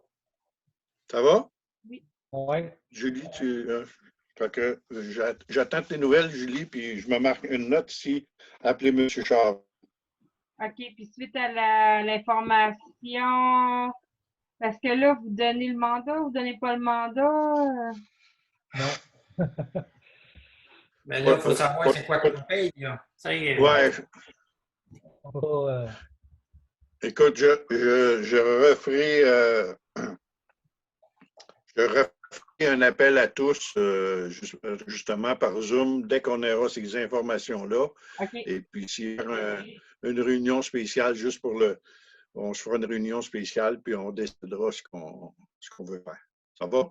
Ça va? Oui. Ouais. Julie, j'attends tes nouvelles, Julie, puis je me marque une note ici. Appelez M. Charles. OK. Puis suite à l'information, parce que là, vous donnez le mandat, vous ne donnez pas le mandat? Non. Mais là, il faut savoir c'est quoi qu'on paye. Ouais. Oh, Écoute, je referai un appel à tous, justement par Zoom, dès qu'on aura ces informations-là. OK. Et puis, s'il y a une réunion spéciale juste pour on se fera une réunion spéciale, puis on décidera ce qu'on veut faire. Ça va?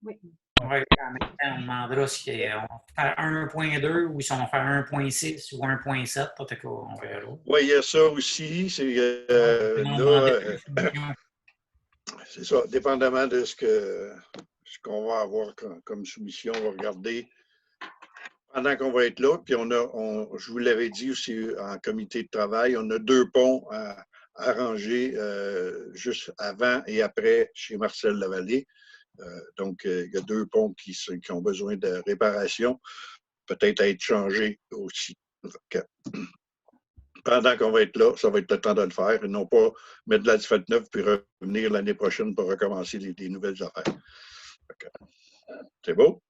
Oui. Ouais, en même temps, on demandera si on fait 1.2 ou si on fait 1.6 ou 1.7. Peut-être qu'on verra. Oui, il y a ça aussi. C'est c'est ça, dépendamment de ce qu'on va avoir comme soumission, on va regarder pendant qu'on va être là. Puis je vous l'avais dit aussi en comité de travail, on a 2 ponts à arranger juste avant et après chez Marcel Lavallée. Donc, il y a 2 ponts qui ont besoin de réparation, peut-être à être changés aussi. Donc, pendant qu'on va être là, ça va être le temps de le faire et non pas mettre de l'asphalte neuve puis revenir l'année prochaine pour recommencer des nouvelles affaires. C'est beau?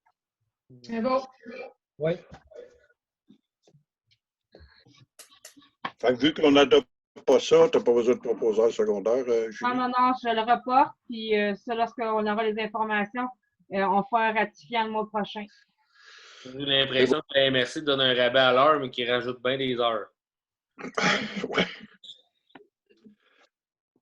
C'est bon. oui. Fait que vu qu'on n'adopte pas ça, tu n'as pas besoin de proposeur secondaire, Julie? Non, je le reporte, puis ça, lorsqu'on aura les informations, on fera un ratifiant le mois prochain. J'ai l'impression que la MRC donne un rabais à l'heure, mais qui rajoute bien des heures. Ouais.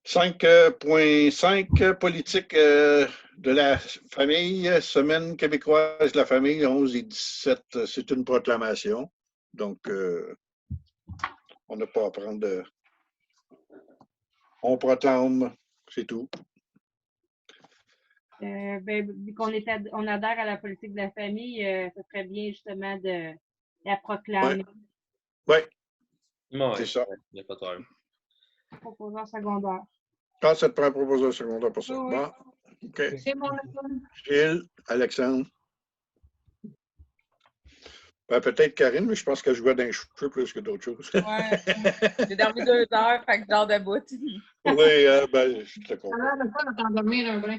5.5, politique de la famille, Semaine québécoise de la famille, 11 et 17, c'est une proclamation. Donc, on n'a pas à prendre. On proclame, c'est tout. Vu qu'on adhère à la politique de la famille, ce serait bien justement de la proclamer. Oui, Ouais, c'est ça. il n'y a pas de problème. Proposeur secondaire. Quand ça te prend un proposeur secondaire pour ça? Oui. Bon, OK. C'est mon école. Gilles, Alexandre. Ben, peut-être Karine, mais je pense qu'elle jouait dans les cheveux plus que d'autres choses. Ouais. J'ai dormi 2 heures, fait que je dors debout. Oui, ben, je te comprends. Ça a l'air de pas t'endormir un brin.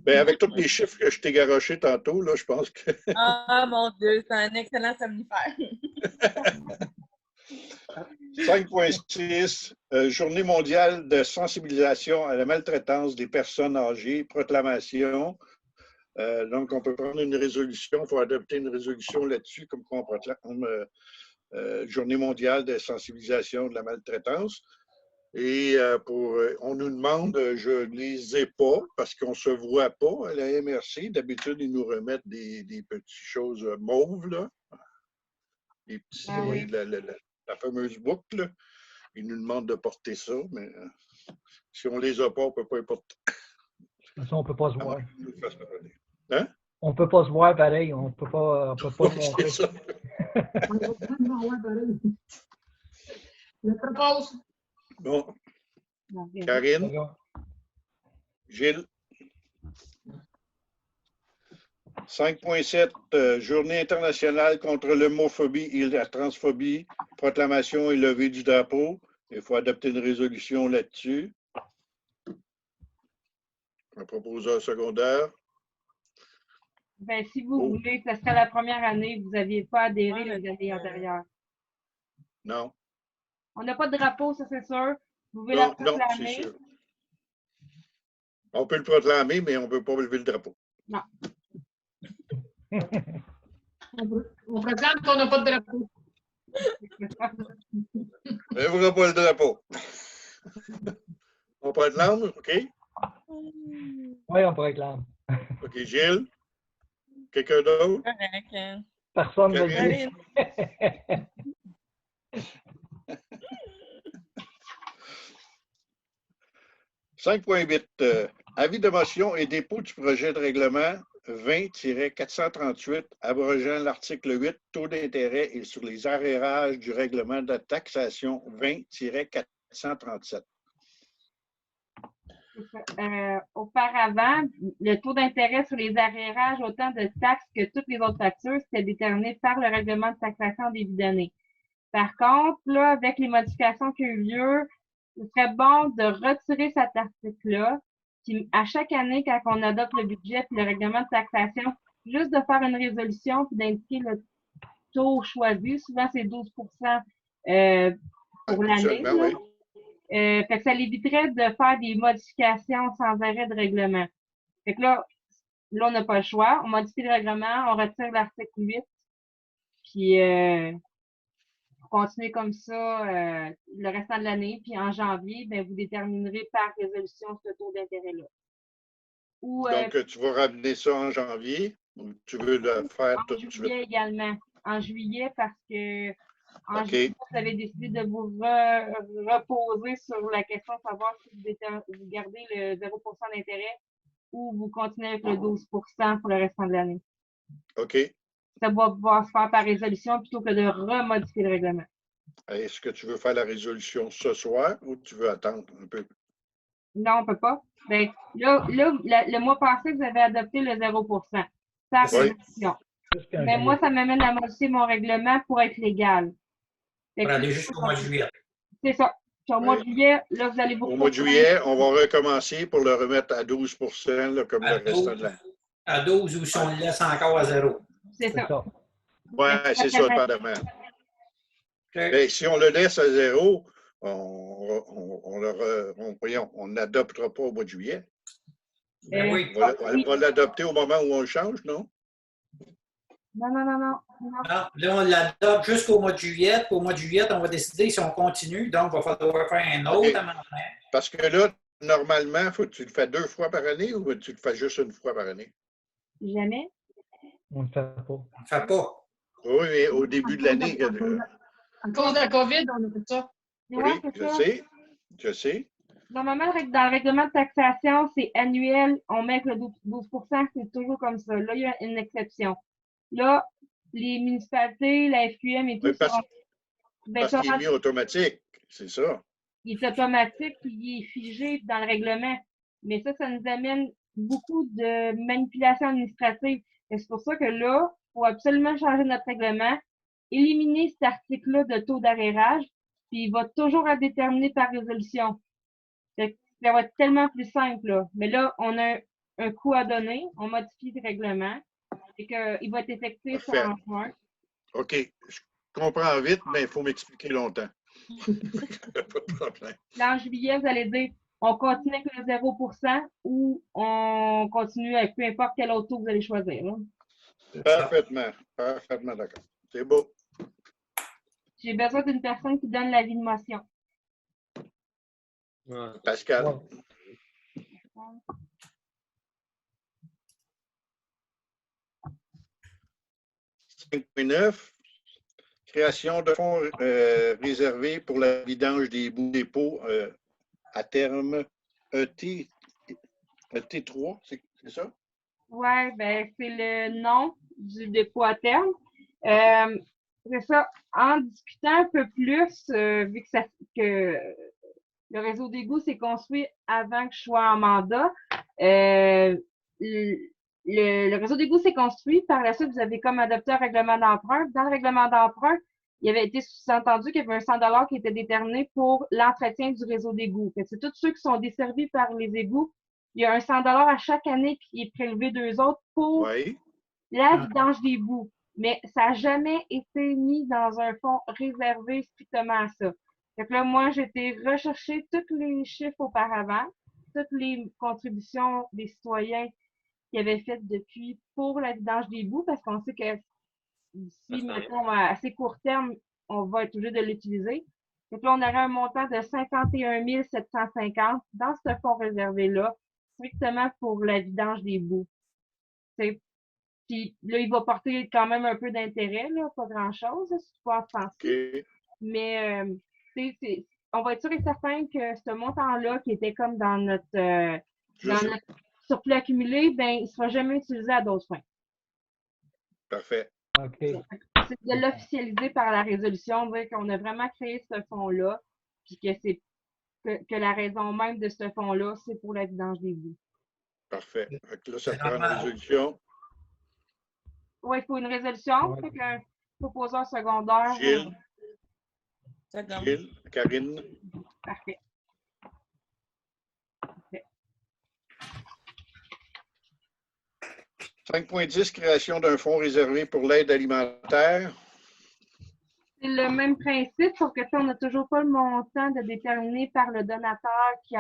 Ben, avec tous les chiffres que je t'ai garochés tantôt, là, je pense que. Ah mon Dieu, c'est un excellent somnifère. 5.6, Journée mondiale de sensibilisation à la maltraitance des personnes âgées, proclamation. Donc, on peut prendre une résolution, il faut adopter une résolution là-dessus, comme quoi on proclame Journée mondiale de sensibilisation de la maltraitance. Et on nous demande, je ne les ai pas parce qu'on ne se voit pas à la MRC. D'habitude, ils nous remettent des petites choses mauves, là. Des petits, Oui. la fameuse boucle. Là. Ils nous demandent de porter ça, mais si on ne les a pas, on ne peut pas les porter. De toute façon, on ne peut pas se voir. Hein? On ne peut pas se voir pareil. On ne peut pas se montrer. C'est ça. Je propose. Bon. Karine, Gilles. 5.7, Journée internationale contre l'homophobie et la transphobie. Proclamation et levée du drapeau. Il faut adopter une résolution là-dessus. Un proposeur secondaire. Ben, si vous voulez, ce serait la première année, vous n'aviez pas adhéré les années antérieures. Non. On n'a pas de drapeau, ça c'est sûr. Vous pouvez Non, la proclamer. c'est sûr. On peut le proclamer, mais on ne peut pas lever le drapeau. Non. On proclame qu'on n'a pas de drapeau. On ne lèvera pas le drapeau. On proclame, OK? Oui, on proclame. OK, Gilles. Quelqu'un d'autre? Correct. Personne ne veut Karine. dire. 5.8. Avis de motion et dépôt du projet de règlement 20-438 abrogeant l'article 8, taux d'intérêt et sur les arrérages du règlement de taxation 20-437. Auparavant, le taux d'intérêt sur les arrérages autant de taxes que toutes les autres factures, c'était déterminé par le règlement de taxation en début d'année. Par contre, là, avec les modifications qui ont eu lieu, ce serait bon de retirer cet article-là. Puis à chaque année, quand on adopte le budget et le règlement de taxation, juste de faire une résolution puis d'indiquer le taux choisi. Souvent, c'est 12 pour l'année. Oui. Fait que ça l'éviterait de faire des modifications sans arrêt de règlement. Fait que là, on n'a pas le choix. On modifie le règlement, on retire l'article 8. Puis continuer comme ça le restant de l'année. Puis en janvier, ben, vous déterminerez par résolution ce taux d'intérêt-là. Donc, tu vas ramener ça en janvier ou tu veux le faire tout de suite? En juillet également. En juillet, parce que en OK. juillet, vous avez décidé de vous reposer sur la question de savoir si vous gardez le 0 % d'intérêt ou vous continuez avec le 12 pour le restant de l'année. OK. Ça va pouvoir se faire par résolution plutôt que de remodifier le règlement. Est-ce que tu veux faire la résolution ce soir ou tu veux attendre un peu? Non, on ne peut pas. Ben, là, le mois passé, vous avez adopté le 0 par résolution. Mais moi, ça m'amène à modifier mon règlement pour être légal. Pour aller jusqu'au mois de juillet. C'est ça. Puis au mois de juillet, là, vous allez beaucoup. Au mois de juillet, on va recommencer pour le remettre à 12 là, comme À le restant de l'année. À 12 ou si on le laisse encore à 0. C'est ça. Oui, c'est ça, dépendamment. Ben, si on le laisse à zéro, on n'adoptera pas au mois de juillet. Ben oui. On va l'adopter au moment où on le change, non? Non. Non, là, on l'adopte jusqu'au mois de juillet. Puis au mois de juillet, on va décider si on continue. Donc, il va falloir faire un autre amendement. Parce que là, normalement, faut que tu le fais 2 fois par année ou tu le fais juste 1 fois par année? Jamais. On ne le fait pas. On ne fait pas. Oui, mais au début de l'année. À cause de la COVID, on a fait ça. Oui, Ouais, c'est ça. je sais. Normalement, dans le règlement de taxation, c'est annuel. On met que le 12 c'est toujours comme ça. Là, il y a une exception. Là, les municipalités, la FQM et tout, Oui, parce ben, qu'il est mis automatique, c'est ça. il est automatique et il est figé dans le règlement. Mais ça nous amène beaucoup de manipulation administrative. Et c'est pour ça que là, il faut absolument changer notre règlement, éliminer cet article-là de taux d'arrérage, puis il va toujours être déterminé par résolution. Fait que ça va être tellement plus simple, là. Mais là, on a un coût à donner, on modifie le règlement, et qu'il va être effectif en juin. OK. Je comprends vite, mais il faut m'expliquer longtemps. Pas de problème. Là, en juillet, vous allez dire, on continue avec le 0% ou on continue avec peu importe quel autre taux vous allez choisir. Hein. Parfaitement d'accord. C'est beau. J'ai besoin d'une personne qui donne l'avis de motion. Ouais. Pascal. Ouais. 5.9, création de fonds réservés pour la vidange des bouts dépôts à terme ET3, c'est ça? Oui, ben, c'est le nom du dépôt à terme. C'est ça, en discutant un peu plus, vu que le réseau d'égout s'est construit avant que je sois en mandat, le réseau d'égout s'est construit. Par la suite, vous avez comme adopté un règlement d'emprunt. Dans le règlement d'emprunt, il avait été sous-entendu qu'il y avait un 100 qui était déterminé pour l'entretien du réseau d'égout. C'est tous ceux qui sont desservis par les égouts. Il y a un 100 à chaque année qui est prélevé d'eux autres pour la vidange des bouts. Mais ça n'a jamais été mis dans un fonds réservé strictement à ça. Donc là, moi, j'ai été rechercher tous les chiffres auparavant, toutes les contributions des citoyens qui avaient faites depuis pour la vidange des bouts, parce qu'on sait que si, mettons, à assez court terme, on va être obligé de l'utiliser. Donc là, on aurait un montant de 51 750 dans ce fonds réservé-là, strictement pour la vidange des bouts. Puis là, il va porter quand même un peu d'intérêt, là, pas grand-chose, si tu peux en penser. Okay. Mais on va être sûr et certain que ce montant-là, qui était comme dans notre surplus accumulé, ben, il ne sera jamais utilisé à d'autres fins. Parfait. OK. C'est de l'officialiser par la résolution, dire qu'on a vraiment créé ce fonds-là, puis que la raison même de ce fonds-là, c'est pour la vidange des bouts. Parfait. Là, ça prend une résolution. Oui, il faut une résolution. Fait qu'un proposeur secondaire. Gilles, Karine. Parfait. 5.10, création d'un fonds réservé pour l'aide alimentaire. C'est le même principe, sauf que ça, on n'a toujours pas le montant de déterminé par le donateur qui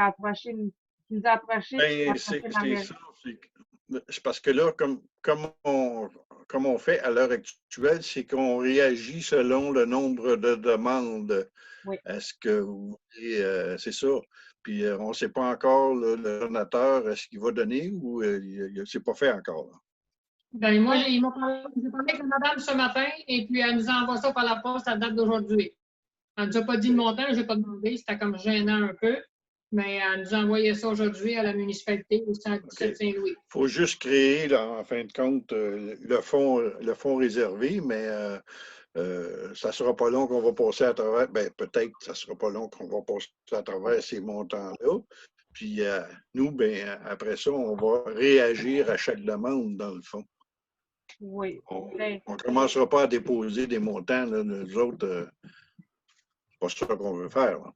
nous a approché. Ben, c'est ça. C'est parce que là, comme on fait à l'heure actuelle, c'est qu'on réagit selon le nombre de demandes. Oui. Est-ce que vous voulez, c'est ça. Puis on ne sait pas encore, le donateur, est-ce qu'il va donner ou c'est pas fait encore. Là. Ben, moi, j'ai parlé avec la madame ce matin et puis elle nous envoie ça par la poste à date d'aujourd'hui. Elle ne nous a pas dit le montant, je n'ai pas demandé, c'était comme gênant un peu. Mais elle nous a envoyé ça aujourd'hui à la municipalité au centre Saint-Louis. Il faut juste créer, là, en fin de compte, le fonds réservé, mais ça ne sera pas long qu'on va passer à travers. Ben, peut-être que ça ne sera pas long qu'on va passer à travers ces montants-là. Puis nous, ben, après ça, on va réagir à chaque demande, dans le fond. Oui. On ne commencera pas à déposer des montants, là, nous autres. C'est pas ça qu'on veut faire. Là.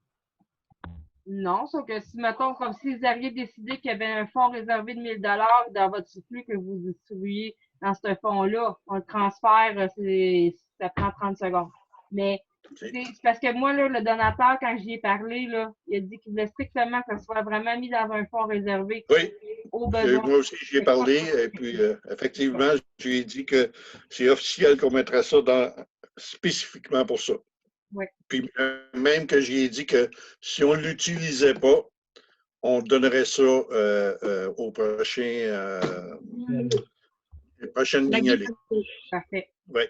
Non, sauf que si, mettons, comme si vous aviez décidé qu'il y avait un fonds réservé de 1 000 dans votre surplus que vous distribuez dans ce fonds-là, on le transfère, ça prend 30 secondes. Mais C'est parce que moi, là, le donateur, quand j'y ai parlé, là, il a dit qu'il voulait strictement que ça soit vraiment mis dans un fonds réservé Oui, aux besoins. moi aussi, j'y ai parlé. Et puis, effectivement, je lui ai dit que c'est officiel qu'on mettrait ça spécifiquement pour ça. Oui. Puis, même que j'y ai dit que si on ne l'utilisait pas, on donnerait ça au prochaine guignolée. Parfait. Oui.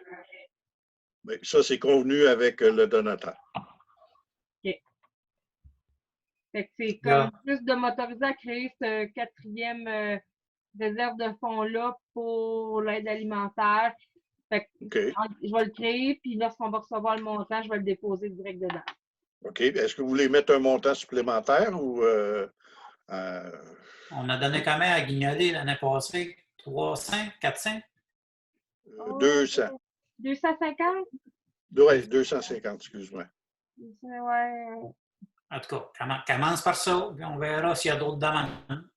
Oui. Ça, c'est convenu avec le donateur. OK. Fait que c'est comme plus de m'autoriser à créer ce 4e réserve de fonds-là pour l'aide alimentaire. Fait que je vais le créer, puis lorsqu'on va recevoir le montant, je vais le déposer direct dedans. OK. Est-ce que vous voulez mettre un montant supplémentaire ou... On a donné combien à Guignolé l'année passée? 300? 400? 200. 250? Oui, 250, excuse-moi. Ouais. En tout cas, commence par ça, puis on verra s'il y a d'autres demandes.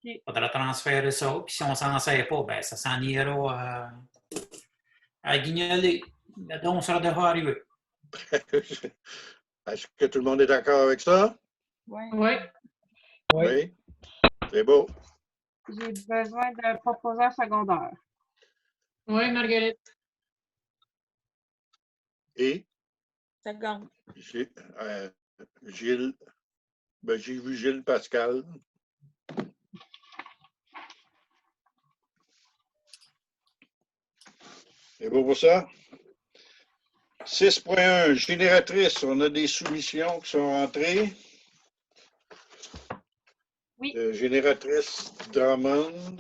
Il faudra transférer ça, puis si on ne s'en sert pas, ben ça s'en ira à Guignolé. Le don sera déjà arrivé. Est-ce que tout le monde est d'accord avec ça? Oui. Oui. C'est beau. J'ai besoin d'un proposeur secondaire. Oui, Marguerite. Et? Seconde. Gilles. Ben, j'ai vu Gilles Pascal. C'est beau pour ça? 6.1, génératrice. On a des soumissions qui sont rentrées. Oui. Génératrice Drummond.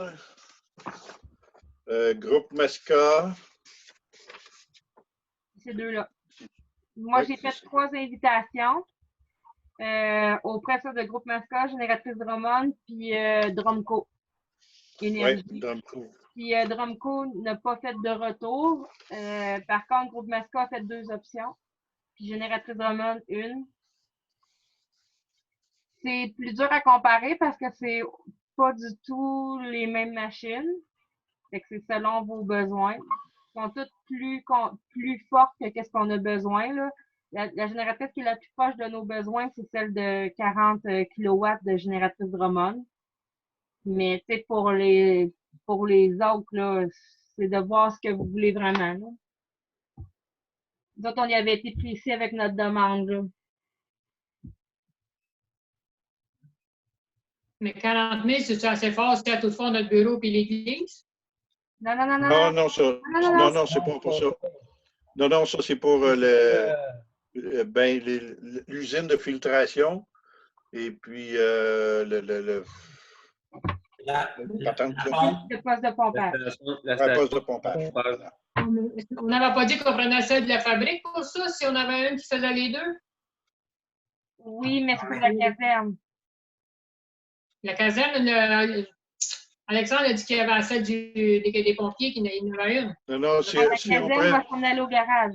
Groupe Masca. Ces deux-là. Moi, j'ai fait 3 invitations auprès de Groupe Masca, Génératrice Drummond, puis Drumco. Énergie. Oui, Drumco. Puis Drumco n'a pas fait de retour. Par contre, Groupe Masca a fait 2 options. Puis Génératrice Drummond, 1. C'est plus dur à comparer parce que c'est pas du tout les mêmes machines. Fait que c'est selon vos besoins. Elles sont toutes plus fortes que qu'est-ce qu'on a besoin, là. La génératrice qui est la plus proche de nos besoins, c'est celle de 40 kW de génératrice Drummond. Mais tu sais, pour les autres, là, c'est de voir ce que vous voulez vraiment. Là. Nous autres, on y avait été précis avec notre demande. Là. Mais 40 000, c'est assez fort si à toutefois notre bureau et l'église? Non, ça. Non, c'est pas pour ça. Non, ça, c'est pour l'usine de filtration et puis le poste de pompage. La poste de pompage. On n'avait pas dit qu'on prenait celle de la fabrique pour ça, si on avait une qui faisait les deux? Oui, mais c'est pour la caserne. La caserne, Alexandre a dit qu'il y avait celle des pompiers, qu'il y en avait une. Non, la caserne va s'en aller au garage.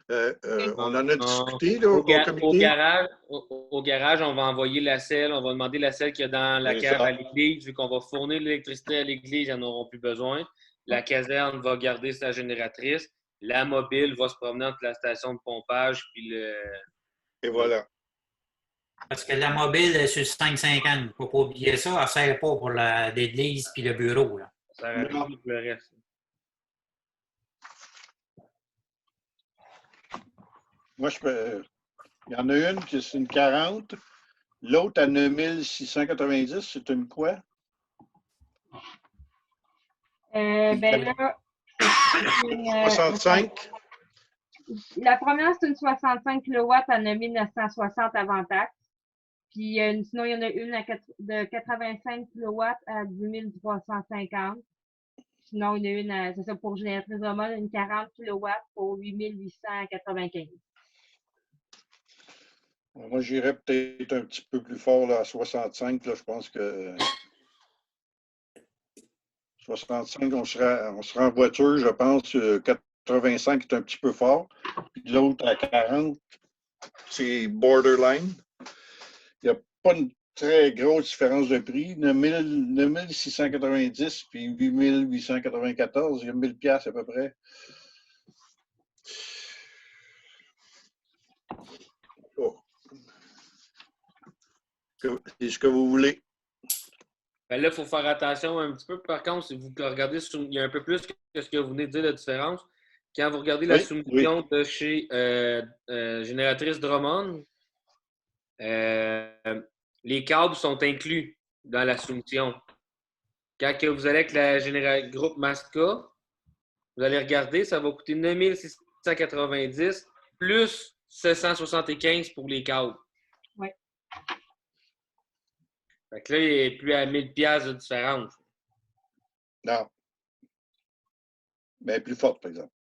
On en a discuté là, au garage, on va envoyer la selle, on va demander la selle qu'il y a dans la cave à l'église, vu qu'on va fournir l'électricité à l'église, ils n'en auront plus besoin. La caserne va garder sa génératrice. La mobile va se promener entre la station de pompage puis le... Et voilà. Parce que la mobile est sur 5,50. Il ne faut pas oublier ça. Elle ne sert pas pour l'église puis le bureau. Là. Ça sert à rien pour le reste. Moi, il y en a une qui c'est une 40. L'autre à 9690, c'est une quoi? Ben là, c'est une 65. La première, c'est une 65 kW à 9960 avant taxe. Puis sinon, il y en a une de 85 kW à 10 350. Sinon, il y en a une, c'est ça, pour génératrice Drummond, une 40 kW pour 8 895. Moi, j'irais peut-être un petit peu plus fort là, à 65. Là, je pense que 65, on sera en voiture, je pense. 85 est un petit peu fort. Puis l'autre à 40, c'est borderline. Il n'y a pas une très grosse différence de prix. 9690 puis 8894, il y a 1000 $ à peu près. Oh. C'est ce que vous voulez. Ben là, il faut faire attention un petit peu. Par contre, si vous regardez, il y a un peu plus que ce que vous venez de dire, la différence. Quand vous regardez la soumission de chez Génératrice Drummond, les câbles sont inclus dans la soumission. Quand vous allez avec le groupe Masca, vous allez regarder, ça va coûter 9 690 plus 775 pour les câbles. Oui. Fait que là, il n'est plus à 1000 $ de différence. Non. Mais plus forte, par exemple.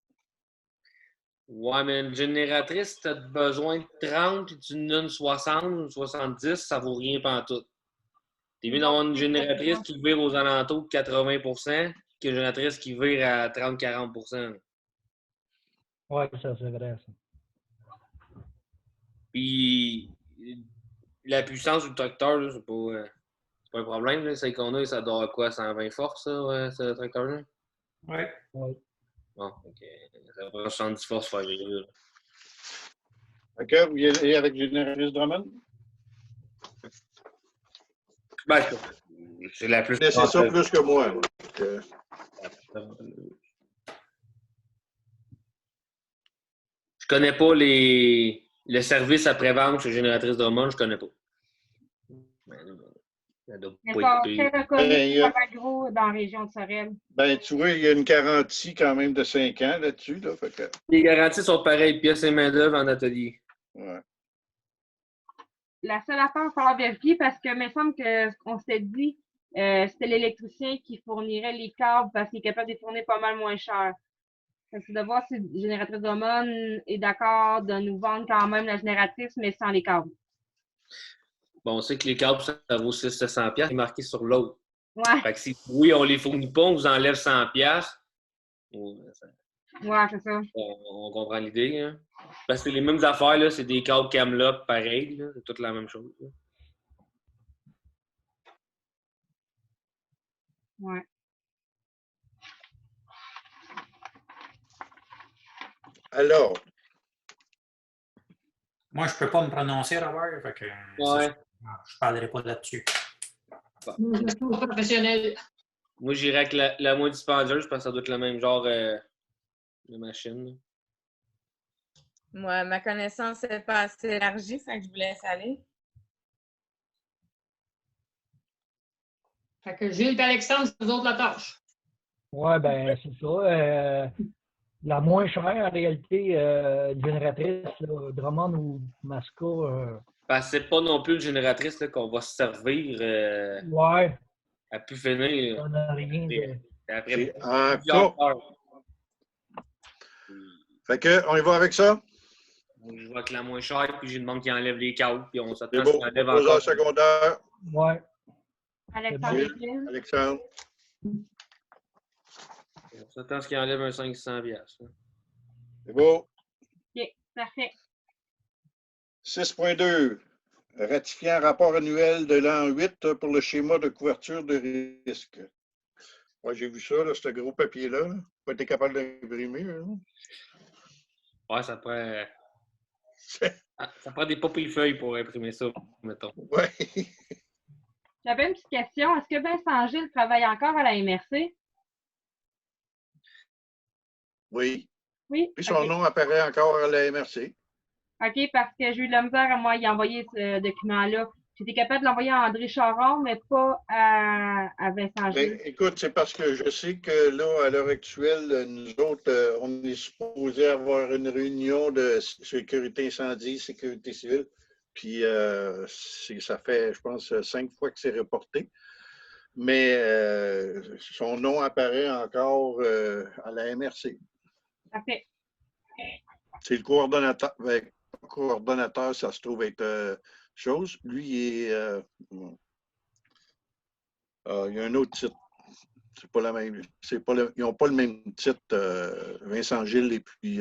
Ouais, mais une génératrice, si tu as besoin de 30 et tu en as une 60 ou 70, ça ne vaut rien pantoute. T'es mieux d'avoir une génératrice qui vire aux alentours de 80 % qu'une génératrice qui vire à 30-40 % Oui, ça, c'est vrai, ça. Puis, la puissance du tracteur, c'est pas un problème. Là. Celle qu'on a, ça doit avoir quoi, 120 forces, ça, ce tracteur-là? Oui. Oui. Bon, OK. Ça va 70 forces faire virer. OK, vous y allez avec Génératrice Drummond? Ben, c'est la plus... C'est ça plus que moi. Je connais pas le service après-vente chez Génératrice Drummond, je connais pas. Mais ça, très reconnu comme agro dans la région de Sorel. Ben, tu vois, il y a une garantie quand même de 5 ans là-dessus. Là, fait que... Les garanties sont pareilles, pièces et main-d'œuvre en atelier. Ouais. La seule affaire, il va falloir vérifier parce que il me semble qu'on s'était dit c'était l'électricien qui fournirait les câbles parce qu'il est capable de les fournir pas mal moins cher. C'est de voir si Génératrice Drummond est d'accord de nous vendre quand même la génératrice, mais sans les câbles. Bon, on sait que les câbles, ça vaut 600-700$, c'est marqué sur l'autre. Ouais. Fait que si, oui, on les fournit pas, on vous enlève 100$. Ouais, c'est ça. On comprend l'idée. Hein? Parce que les mêmes affaires, là, c'est des câbles Camelot pareil. C'est toute la même chose. Là. Ouais. Alors. Moi, je ne peux pas me prononcer, Robert. Fait que, ouais. Je ne parlerai pas là-dessus. Bon. Professionnel. Moi, j'irais avec la moins dispendieuse parce que ça doit être le même genre de machine. Là. Moi, ma connaissance n'est pas assez élargie, fait que je vous laisse aller. Fait que Gilles et Alexandre, c'est vous autres la tâche. Oui, ben c'est ça. La moins chère, en réalité, génératrice, là, Drummond ou Masca. Parce que c'est pas non plus une génératrice là, qu'on va se servir ouais. à plus finir. Ça n'a rien de... Après plusieurs heures. Fait que, on y va avec ça? Je vois que la moins chère, puis j'ai demandé qu'il enlève les câbles, puis on s'attend qu'il enlève encore. 2 heures secondaires. Ouais. Alexandre. On s'attend à ce qu'il enlève un 500$. C'est beau. OK, parfait. 6.2. Ratifiant rapport annuel de l'an 8 pour le schéma de couverture de risque. Ouais, j'ai vu ça, là, ce gros papier-là. Pas été capable d'imprimer. Hein? Ouais, ça prend... ça prend des papiers feuilles pour imprimer ça, mettons. Ouais. J'avais une petite question. Est-ce que Vincent Gilles travaille encore à la MRC? Oui. Oui. Puis son nom apparaît encore à la MRC. OK, parce que j'ai eu de la misère à moi y envoyer ce document-là. J'étais capable de l'envoyer à André Charon, mais pas à Vincent Gilles. Ben, écoute, c'est parce que je sais que là, à l'heure actuelle, nous autres, on est supposé avoir une réunion de sécurité incendie, sécurité civile. Puis ça fait, je pense, 5 fois que c'est reporté. Mais son nom apparaît encore à la MRC. Parfait. C'est le coordonnateur, ça se trouve être chose. Lui, il est. Il y a un autre titre. C'est pas la même. Ils n'ont pas le même titre, Vincent Gilles et puis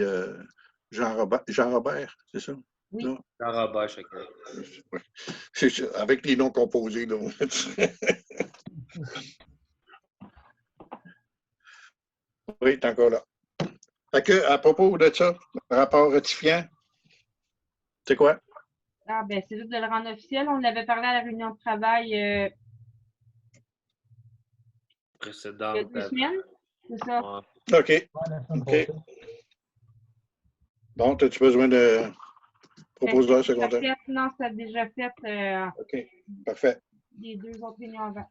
Jean Robert, c'est ça? Oui. Non? Jean Robert, chacun. Avec les noms composés, là. Oui, t'es encore là. Fait que, à propos de ça, rapport rectifiant, c'est quoi? Ah, ben, c'est juste de le rendre officiel. On l'avait parlé à la réunion de travail il y a Précédente. 2 semaines. C'est ça. Ouais. OK. Ouais, la semaine OK. passée. Donc, as-tu besoin de proposeur Déjà secondaire? fait. Non, ça a déjà fait OK. Parfait. les 2 autres réunions avant.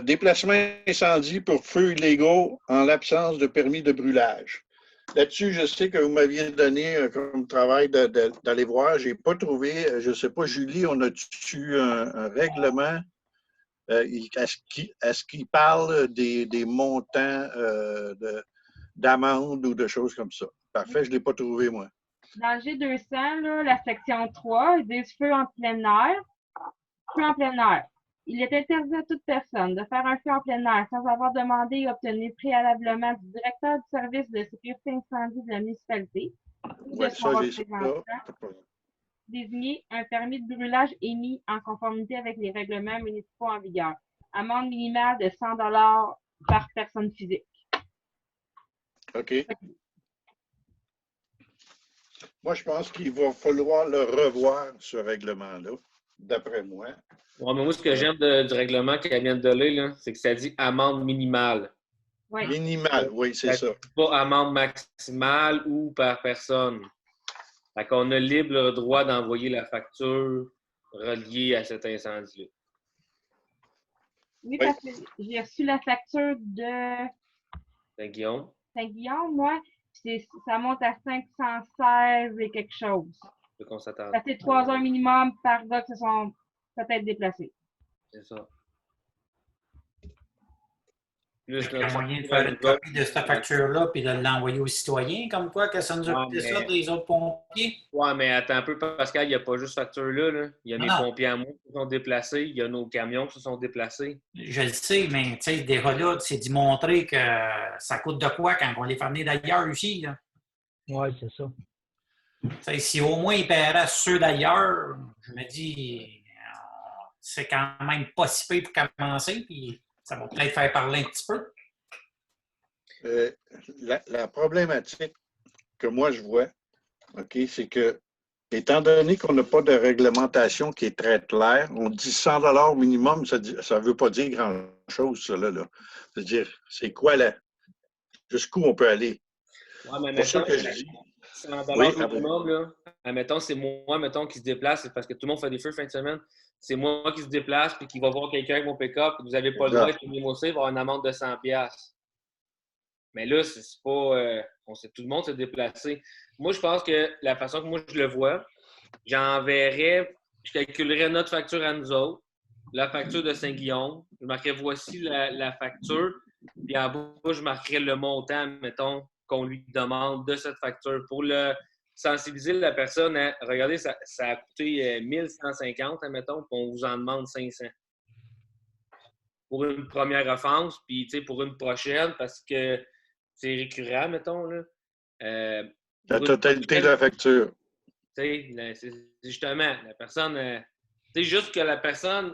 Déplacement incendie pour feux illégaux en l'absence de permis de brûlage. Là-dessus, je sais que vous m'aviez donné comme travail d'aller voir. Je n'ai pas trouvé, je ne sais pas, Julie, on a-tu un règlement? Est-ce qu'il parle des montants d'amende ou de choses comme ça? Parfait, je ne l'ai pas trouvé, moi. Dans le G200, là, la section 3, ils disent feu en plein air. Feu en plein air. Il est interdit à toute personne de faire un feu en plein air sans avoir demandé et obtenu préalablement du directeur du service de sécurité incendie de la municipalité ou de Ouais, son ça, j'ai ça. représentant désigné un permis de brûlage émis en conformité avec les règlements municipaux en vigueur. Amende minimale de 100 $ par personne physique. OK. Moi, je pense qu'il va falloir le revoir, ce règlement-là, d'après moi. Ouais, mais moi, ce que j'aime du règlement qu'elle vient de donner, là, c'est que ça dit amende minimale. Oui. Minimal, oui, c'est ça. Pas amende maximale ou par personne. Fait qu'on a libre droit d'envoyer la facture reliée à cet incendie-là. Oui, parce que j'ai reçu la facture de Guillaume? Saint-Guillaume, moi, ça monte à 516 et quelque chose. C'est qu'on s'attend. Ça fait 3 heures minimum par gars qui se sont peut-être déplacés. C'est ça. Il y a moyen de faire une copie de cette facture-là puis de l'envoyer aux citoyens, comme quoi que ça nous a coûté ça des autres pompiers. Ouais, mais attends un peu, Pascal, il n'y a pas juste facture-là. Là. Il y a mes pompiers à moi qui se sont déplacés, il y a nos camions qui se sont déplacés. Je le sais, mais tu sais, déjà là, c'est d'y montrer que ça coûte de quoi quand on les fait venir d'ailleurs aussi. Oui, c'est ça. T'sais, si au moins ils paieraient ceux d'ailleurs, je me dis, c'est quand même pas si peu pour commencer, puis ça va peut-être faire parler un petit peu. La problématique que moi je vois, OK, c'est que, étant donné qu'on n'a pas de réglementation qui est très claire, on dit 100 $ minimum, ça ne veut pas dire grand-chose, ça, là. C'est-à-dire, c'est quoi là? Jusqu'où on peut aller? Ouais, mais pour ça que je dis. 100 $ minimum, là. Admettons, c'est moi, mettons, qui se déplace, c'est parce que tout le monde fait des feux fin de semaine. C'est moi qui se déplace puis qui va voir quelqu'un avec mon pick-up, vous n'avez pas le droit d'être limoussé, il va y avoir une amende de 100 $. Mais là, c'est pas. On sait, tout le monde se déplacer. Moi, je pense que la façon que moi je le vois, j'enverrais, je calculerais notre facture à nous autres, la facture de Saint-Guillaume, je marquerais voici la facture, puis en bas, je marquerais le montant, mettons, qu'on lui demande de cette facture pour le sensibiliser la personne à regardez, ça a coûté 1150, admettons, puis on vous en demande 500. Pour une première offense, puis pour une prochaine, parce que c'est récurrent, mettons. Là. La totalité de la facture. Justement, la personne. C'est juste que la personne.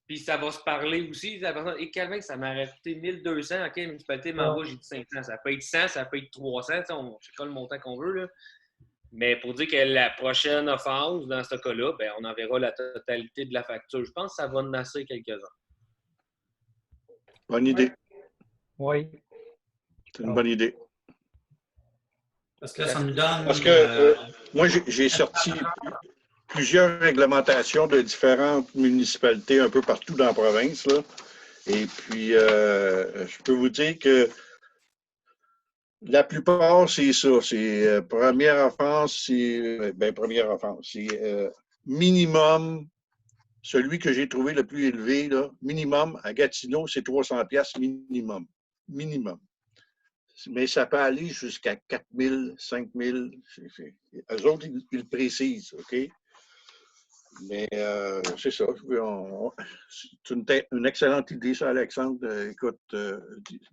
Puis ça va se parler aussi. La personne. Et calme, ça m'aurait coûté 1200. OK, la municipalité m'envoie, j'ai dit 500. Ça peut être 100, ça peut être 300. On ne sait pas le montant qu'on veut. Là. Mais pour dire que la prochaine offense, dans ce cas-là, ben, on enverra la totalité de la facture. Je pense que ça va nasser quelques-uns. Bonne idée. Oui. C'est une bonne idée. Parce que ça nous donne. Parce que moi, j'ai sorti plusieurs réglementations de différentes municipalités un peu partout dans la province. Là. Et puis, je peux vous dire que la plupart, c'est ça. C'est première offense, première offense. C'est minimum, celui que j'ai trouvé le plus élevé, là, minimum à Gatineau, c'est 300 $ minimum. Minimum. Mais ça peut aller jusqu'à 4 000, 5 000. Eux autres, ils le précisent, OK? Mais c'est ça. C'est une excellente idée, ça, Alexandre. Écoute,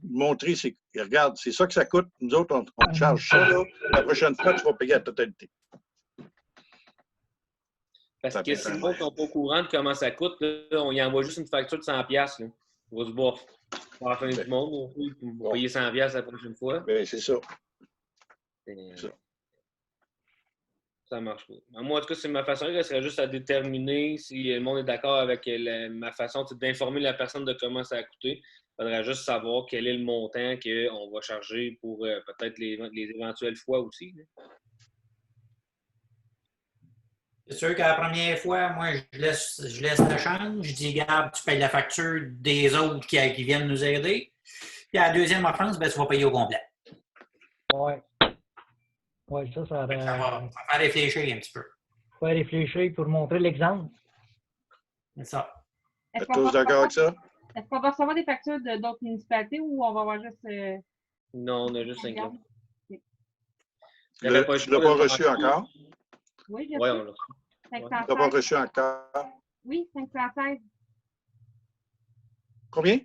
montrer, regarde, c'est ça que ça coûte. Nous autres, on te charge ça, là. La prochaine fois, tu vas payer la totalité. Parce que si les autres sont pas au courant de comment ça coûte, là, on y envoie juste une facture de 100 $. Là. On va se boire. Pas la fin du monde non plus. Vous payer 100$ la prochaine fois. Ben, c'est ça. Ça. Ça marche pas. Moi, en tout cas, c'est ma façon. Il resterait juste à déterminer si le monde est d'accord avec ma façon d'informer la personne de comment ça a coûté. Il faudrait juste savoir quel est le montant qu'on va charger pour peut-être les éventuelles fois aussi. Là. C'est sûr que la première fois, moi, je laisse le change. Je dis, regarde, tu payes la facture des autres qui viennent nous aider. Puis à la deuxième offense, ben, tu vas payer au complet. Oui. Oui, ça Ça va faire réfléchir un petit peu. Faire réfléchir pour montrer l'exemple. C'est ça. Est-ce Êtes-vous tous d'accord avec ça? Est-ce qu'on va recevoir des factures d'autres municipalités ou on va avoir juste. Non, on a juste 5 ans. Tu ne l'as pas reçu encore? Oui, j'ai Oui, reçu. on l'a reçu. Tu ne l'as pas reçu encore? Oui, 516. Combien?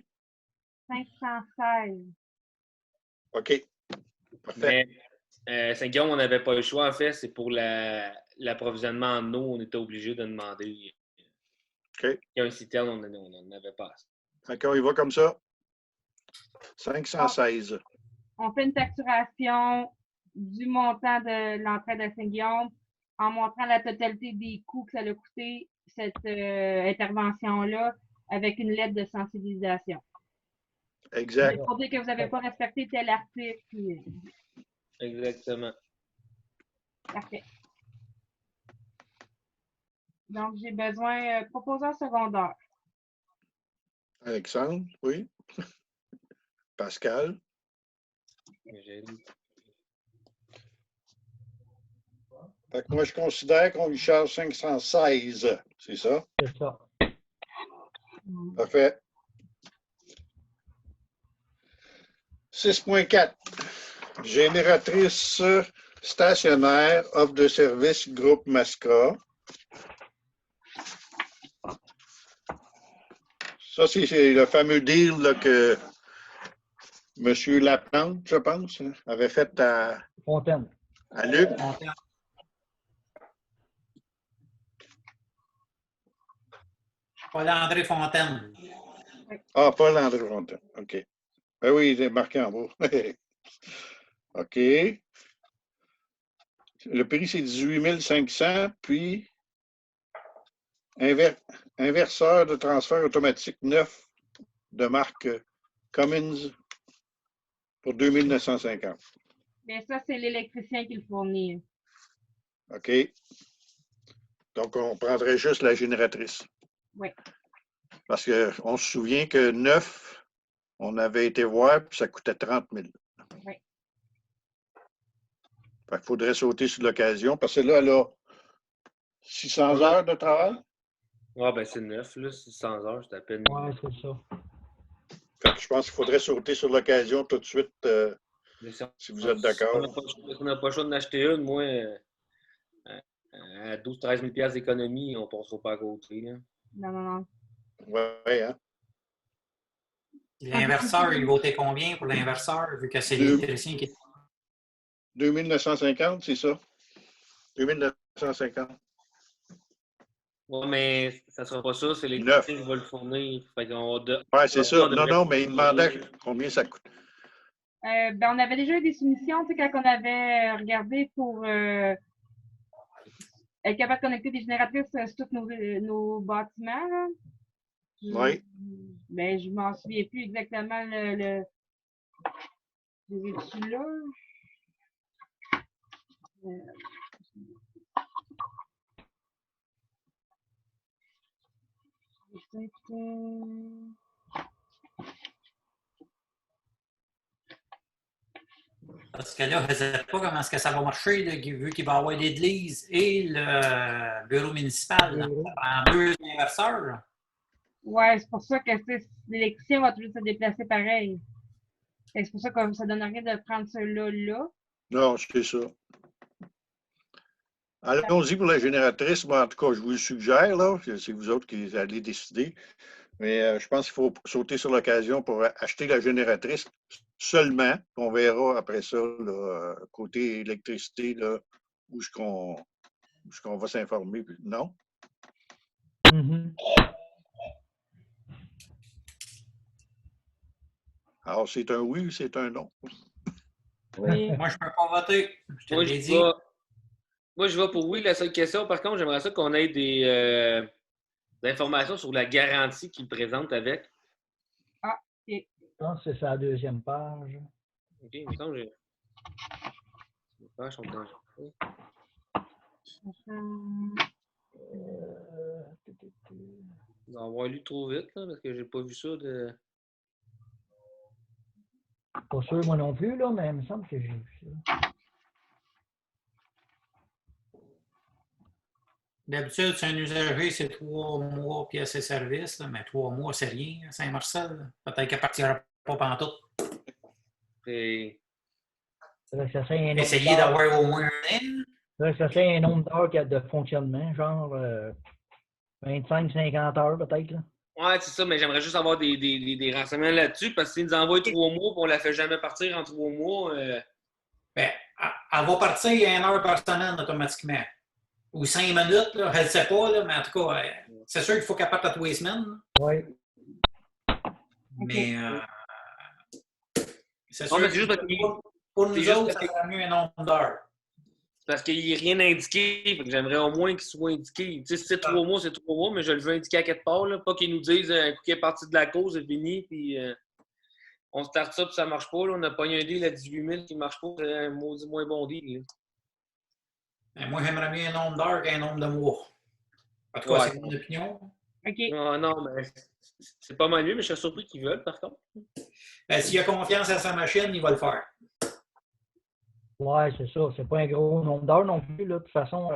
516. OK. Parfait. Mais Saint-Guillaume, on n'avait pas le choix. En fait, c'est pour l'approvisionnement en eau, on était obligé de demander. OK. Il y a un citerne, on n'en avait pas assez. D'accord, il va comme ça. 516. On fait une facturation du montant de l'entrée de Saint-Guillaume en montrant la totalité des coûts que ça a coûté cette intervention-là avec une lettre de sensibilisation. Exact. Pour dire que vous n'avez pas respecté tel article. Puis... Exactement. Parfait. Donc, j'ai besoin proposeur secondaire. Alexandre, oui. Pascal. Fait que moi, je considère qu'on lui charge 516. C'est ça? C'est ça. Parfait. 6.4. Génératrice stationnaire, offre de service groupe Masca. Ça, c'est le fameux deal là, que M. Laplante, je pense, avait fait à Fontaine. Luc. Paul-André Fontaine. Ah, Paul André Fontaine. OK. Ben oui, il est marqué en bas. OK. Le prix, c'est 18 500, puis inverseur de transfert automatique neuf de marque Cummins pour 2 950. Bien, ça, c'est l'électricien qui le fournit. OK. Donc, on prendrait juste la génératrice. Oui. Parce qu'on se souvient que neuf, on avait été voir, puis ça coûtait 30 000. Oui. Fait qu'il faudrait sauter sur l'occasion, parce que là, elle a 600 heures de travail. Ah, ben c'est 9, là. 600 heures, c'est à peine. Oui, c'est ça. Fait que je pense qu'il faudrait sauter sur l'occasion tout de suite, si vous êtes d'accord. Si on n'a pas le choix d'en acheter une, moi, à 12-13 000 $ d'économie, on ne passera pas à côté. Là. Non. Oui, hein? L'inverseur, il votait combien pour l'inverseur, vu que c'est l'électricien qui... 2 950, c'est ça? 2 950. Oui, mais ça ne sera pas ça, c'est l'électricien qui va le fournir. Oui, c'est ça. Non, mais il demandait combien ça coûte. Ben, on avait déjà eu des soumissions, tu sais, quand on avait regardé pour être capable de connecter des génératrices sur tous nos bâtiments. Là. Oui. Ben, je m'en souviens plus exactement le... Je les ai-tu là? Parce que là, je ne sais pas comment est-ce que ça va marcher, là, vu qu'il va y avoir l'église et le bureau municipal. Là. Ça prend 2 inverseurs. Oui, c'est pour ça que l'électricien va toujours se déplacer pareil. C'est pour ça que ça ne donne rien de prendre ceux-là là. Non, c'est ça. Allons-y pour la génératrice. Moi, en tout cas, je vous le suggère, là. C'est vous autres qui allez décider. Mais je pense qu'il faut sauter sur l'occasion pour acheter la génératrice seulement. On verra après ça, là, côté électricité, là, où est-ce qu'on va s'informer. Non? Mm-hmm. Alors, c'est un oui ou c'est un non? Oui. Moi, je ne peux pas voter. Je te Moi, l'ai je dit. vais, moi, je vais pour oui. La seule question, par contre, j'aimerais ça qu'on ait des informations sur la garantie qu'ils présentent avec. Je pense que c'est sa deuxième page. OK, il me semble que les pages sont enregistrées. Je vais avoir lu trop vite, là, parce que j'ai pas vu ça de. Pas sûr, moi non plus, là, mais il me semble que j'ai vu ça. D'habitude, c'est un usager, c'est 3 mois pièces et services, là, mais 3 mois, c'est rien à Saint-Marcel. Peut-être qu'elle ne partira pas pantoute. Et... Ça serait un nombre Essayez d'heures. d'avoir au moins un an. Ça serait un nombre d'heures de fonctionnement, genre 25-50 heures peut-être. Là. Ouais, c'est ça, mais j'aimerais juste avoir des renseignements là-dessus, parce que s'ils nous envoient 3 mois et on la fait jamais partir en 3 mois. Ben, elle va partir 1 heure par semaine automatiquement. Ou 5 minutes, là, je ne sais pas, là, mais en tout cas, c'est sûr qu'il faut qu'elle parte à tous les semaines. Oui. Mais c'est Non, sûr mais c'est juste parce que qu'il- pour c'est nous juste autres, parce ça serait mieux un nombre d'heures. Parce qu'il n'y a rien indiqué. Fait que j'aimerais au moins qu'il soit indiqué. Tu sais, si c'est 3 mois, c'est 3 mois, mais je le veux indiquer à quelque part. Là. Pas qu'ils nous disent un coup qui est parti de la cause, c'est fini, puis on start ça, puis ça marche pas. Là. On a pogné un deal à 18 000 qui ne marche pas. C'est un maudit moins bon deal. Là. Ben, moi, j'aimerais mieux un nombre d'heures qu'un nombre de mois. En tout cas, Ouais. c'est mon opinion. OK. Non, mais c'est pas mal mieux, mais je suis surpris qu'ils veulent, par contre. Ben, s'il a confiance à sa machine, il va le faire. Ouais, c'est ça. C'est pas un gros nombre d'heures non plus. Là. De toute façon,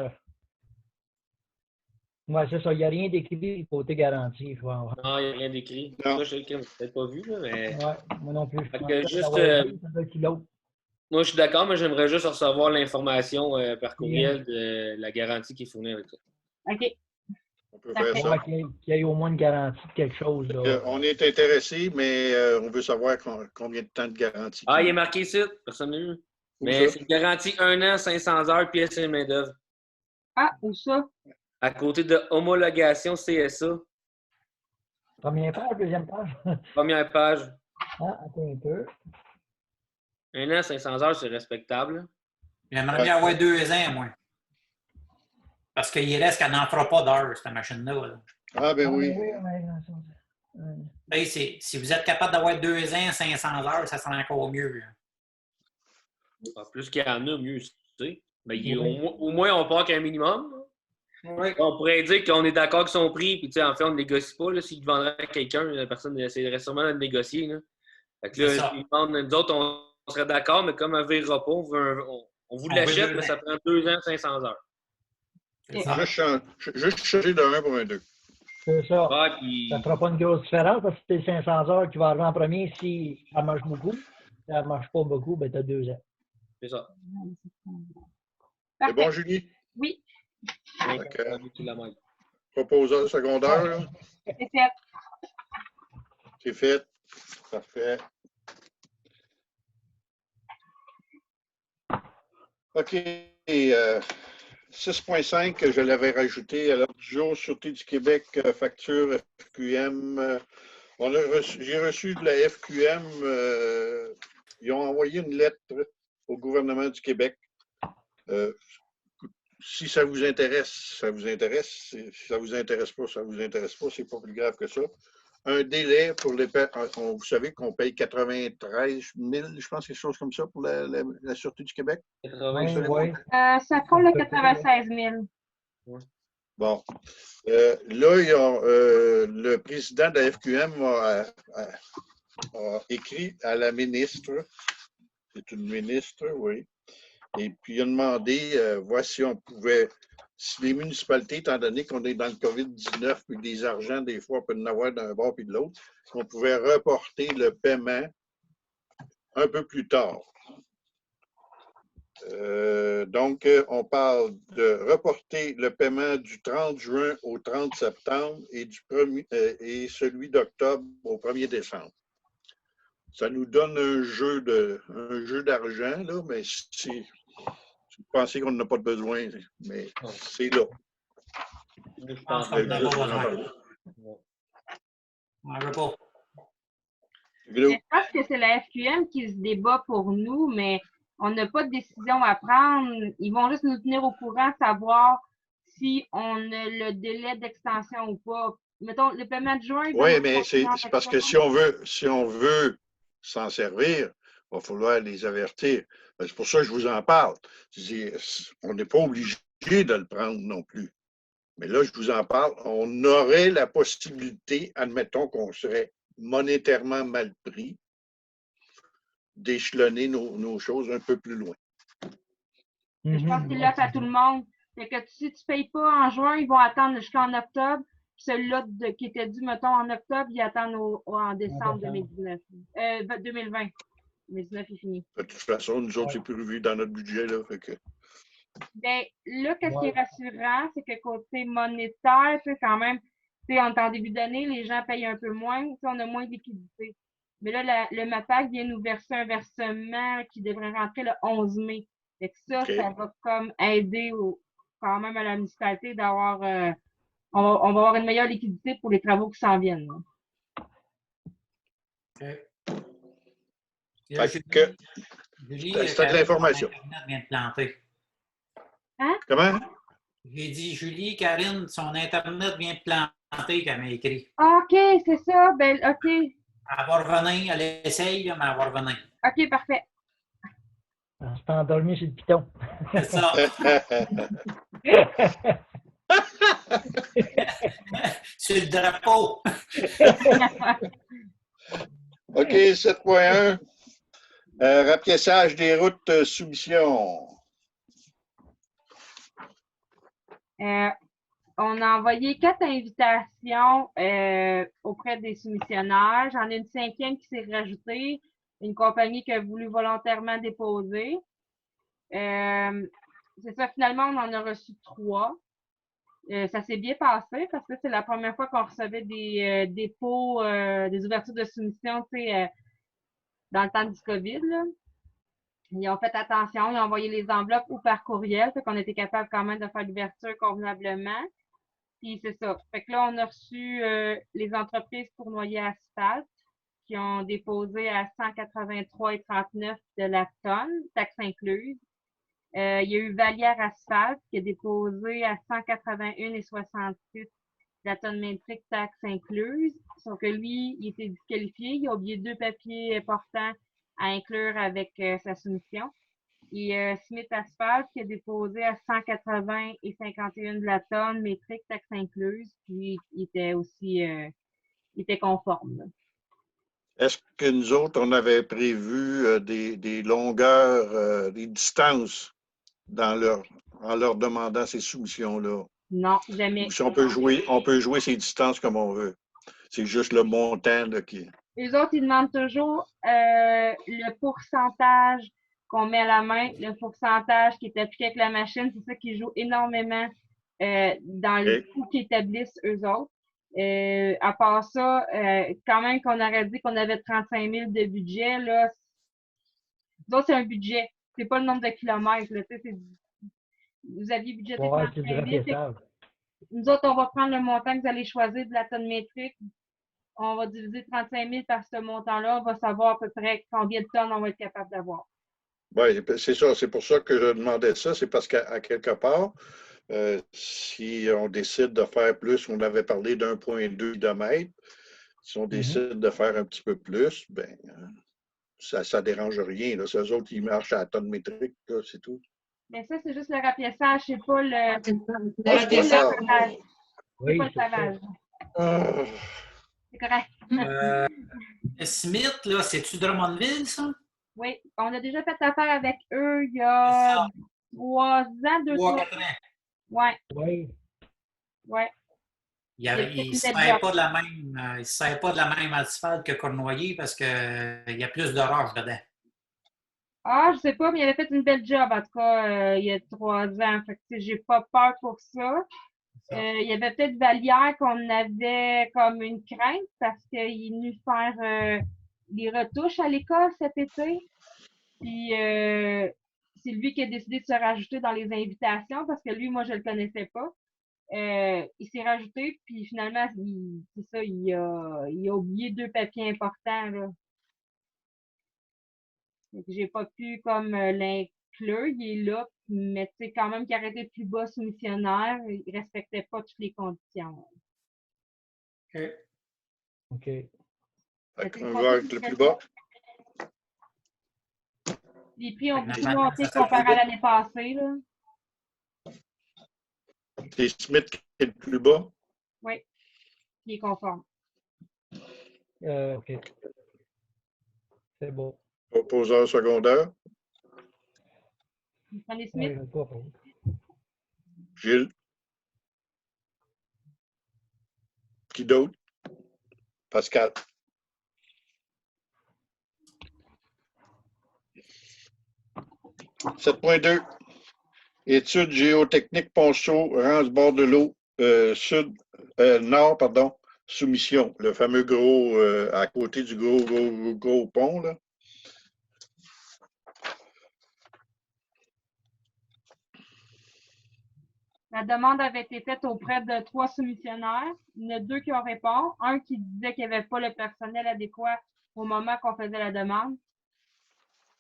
ouais, c'est ça. Il n'y a rien d'écrit côté garantie. Je vois. Non, il n'y a rien d'écrit. Non. Ça, je l'ai peut-être pas vu, là, mais. Ouais, moi non plus. Fait Je que pense juste, ça doit être l'autre. Moi, je suis d'accord, mais j'aimerais juste recevoir l'information par courriel de la garantie qui est fournie avec ça. OK. On peut faire ça. Ouais, qu'il y ait au moins une garantie de quelque chose. Là. On est intéressé, mais on veut savoir combien de temps de garantie. Ah, il est marqué ici. Personne n'a vu. Où Mais ça? c'est une garantie 1 an, 500 heures, pièces et main-d'œuvre. Ah, où ça? À côté de homologation CSA. Première page, deuxième page. Première page. Ah, attends un peu. 1 an, 500 heures, c'est respectable. J'aimerais bien avoir 2 ans, moi. Parce qu'il reste qu'elle n'en fera pas d'heures, cette machine-là. Là. Ah, ben oui. Ben, si vous êtes capable d'avoir 2 ans, 500 heures, ça serait encore mieux. Là. Ah, plus qu'il y en a, mieux c'est. Mais Oui. au moins, on part qu'un minimum. Oui. On pourrait dire qu'on est d'accord avec son prix, puis en fait, on ne négocie pas. S'il vendrait à quelqu'un, la personne essaierait sûrement de le négocier. Là. Fait que là, s'il vend, nous autres, on serait d'accord, mais comme un verra pas, on vous l'achète, mais ça prend 2 ans, 500 heures. C'est ça. Juste changer de 1 pour un 2. C'est ça. Ouais, puis... Ça ne fera pas une grosse différence parce que c'est 500 heures qui va arriver en premier si ça marche beaucoup. Si ça ne marche pas beaucoup, ben tu as 2 ans. C'est ça. C'est bon, Julie? Oui, Proposal secondaire, là. c'est fait. C'est fait. Parfait. OK. 6.5, je l'avais rajouté à l'ordre du jour. Sûreté du Québec, facture FQM. J'ai reçu de la FQM. Ils ont envoyé une lettre au gouvernement du Québec. Si ça vous intéresse, ça vous intéresse. Si ça ne vous intéresse pas, ça ne vous intéresse pas. C'est pas plus grave que ça. Un délai pour les vous savez qu'on paye 93 000, je pense, quelque chose comme ça pour la Sûreté du Québec. 80, Oui. Ça prend le 96 000. Bon. Là, le président de la FQM a écrit à la ministre. C'est une ministre, oui. Et puis, il a demandé, voici si on pouvait, si les municipalités, étant donné qu'on est dans le COVID-19, puis des argents, des fois, on peut en avoir d'un bord puis de l'autre, qu'on pouvait reporter le paiement un peu plus tard. Donc, on parle de reporter le paiement du 30 juin au 30 septembre et celui d'octobre au 1er décembre. Ça nous donne un jeu d'argent, là, mais si vous pensez qu'on n'en a pas de besoin, mais c'est là. Je pense qu'on n'en a pas besoin. On ne veut pas. Glou. Je pense que c'est la FQM qui se débat pour nous, mais on n'a pas de décision à prendre. Ils vont juste nous tenir au courant, savoir si on a le délai d'extension ou pas. Mettons, le paiement de juin. Oui, mais c'est parce que si on veut s'en servir, il va falloir les avertir. C'est pour ça que je vous en parle. On n'est pas obligé de le prendre non plus. Mais là, je vous en parle. On aurait la possibilité, admettons qu'on serait monétairement mal pris, d'échelonner nos choses un peu plus loin. Je pense qu'il l'offre à tout le monde. Fait que si tu ne payes pas en juin, ils vont attendre jusqu'en octobre. Celui-là qui était dû, mettons, en octobre, ils attendent en décembre 2019. 2020. 2019 est fini. De toute façon, nous autres, c'est prévu dans notre budget. Là, fait que... Ben, là, qu'est-ce qui est rassurant, c'est que côté monétaire, quand même, on est en début d'année, les gens payent un peu moins, on a moins de liquidité. Mais là, le MAPAC vient nous verser un versement qui devrait rentrer le 11 mai. Fait que ça va comme aider quand même à la municipalité d'avoir on va avoir une meilleure liquidité pour les travaux qui s'en viennent. Julie, c'est de l'information. Internet vient de planter. Hein? Comment? J'ai dit, Julie, Karine, son Internet vient de planter, qu'elle m'a écrit. OK, c'est ça. Ben, OK. Elle va revenir, elle essaye, mais elle va revenir. OK, parfait. Elle s'est endormie sur le piton. C'est ça. Sur le drapeau. OK, 7.1. Rapiessage des routes soumission. On a envoyé 4 invitations auprès des soumissionnaires. J'en ai une 5e qui s'est rajoutée, une compagnie qui a voulu volontairement déposer. C'est ça, finalement, on en a reçu 3. Ça s'est bien passé parce que c'est la première fois qu'on recevait des dépôts, des ouvertures de soumission, dans le temps du COVID, là. Ils ont fait attention, ils ont envoyé les enveloppes ou par courriel, fait qu'on était capable quand même de faire l'ouverture convenablement. Puis c'est ça. Fait que là, on a reçu les entreprises Cournoyer Asphalte qui ont déposé à 183,39 de la tonne, taxe incluse. Il y a eu Valière Asphalte qui a déposé à 181,66 de la tonne métrique, taxe incluse. Sauf que lui, il était disqualifié. Il a oublié 2 papiers importants à inclure avec sa soumission. Et Smith Asphalt qui a déposé à 180,51 de la tonne métrique, taxe incluse, puis il était aussi il était conforme. Est-ce que nous autres, on avait prévu des longueurs, des distances en leur demandant ces soumissions-là? Non, jamais. Ou si on peut jouer ces distances comme on veut. C'est juste le montant là, qui... Les autres, ils demandent toujours le pourcentage qu'on met à la main, le pourcentage qui est appliqué avec la machine. C'est ça qui joue énormément dans le coût qu'ils établissent eux autres. À part ça, quand même qu'on aurait dit qu'on avait 35 000 de budget, là, c'est un budget. C'est pas le nombre de kilomètres. Là, vous aviez budgété 35 000. Nous autres, on va prendre le montant que vous allez choisir de la tonne métrique. On va diviser 35 000 par ce montant-là. On va savoir à peu près combien de tonnes on va être capable d'avoir. Oui, c'est ça. C'est pour ça que je demandais ça. C'est parce qu'à quelque part, si on décide de faire plus, on avait parlé d'1,2 km. Si on décide de faire un petit peu plus, ben ça ne dérange rien. Là. Eux autres, ils marchent à la tonne métrique, c'est tout. Mais ça, c'est juste le rapiessage, c'est pas le. C'est pas ça. C'est pas le savage. C'est correct. Smith, là, c'est-tu Drummondville, ça? Oui, on a déjà fait affaire avec eux il y a 3 ans, 2 ans. Ouais. Oui. Ouais. Il ne se sert pas de la même asphalte que Cournoyer parce qu'il y a plus de roches dedans. Ah, je sais pas, mais il avait fait une belle job, en tout cas, il y a 3 ans. Fait que j'ai pas peur pour ça. Il y avait peut-être Valière qu'on avait comme une crainte parce qu'il est venu faire des retouches à l'école cet été. Puis c'est lui qui a décidé de se rajouter dans les invitations parce que lui, moi, je le connaissais pas. Il s'est rajouté, puis finalement, il a oublié 2 papiers importants. Là. J'ai pas pu comme l'inclure, il est là, mais tu sais, quand même qu'il arrêtait plus bas soumissionnaire, il respectait pas toutes les conditions. OK. OK. Fait qu'on va avec le plus bas. Les prix ont Fait que beaucoup normalement, monté ça fait comparé plus à bas. l'année passée, là. C'est Smith qui est le plus bas. Oui, il est conforme. OK. C'est bon. Proposeur secondaire. Vous prenez Oui, Smith? je vois pas. Gilles. Qui d'autre? Pascal. « 7.2. Études géotechniques Ponceau, rang du bord de l'eau, nord, pardon, soumission. Le fameux gros, à côté du gros pont, là. La demande avait été faite auprès de 3 soumissionnaires. Il y en a 2 qui ont répondu. Un qui disait qu'il n'y avait pas le personnel adéquat au moment qu'on faisait la demande.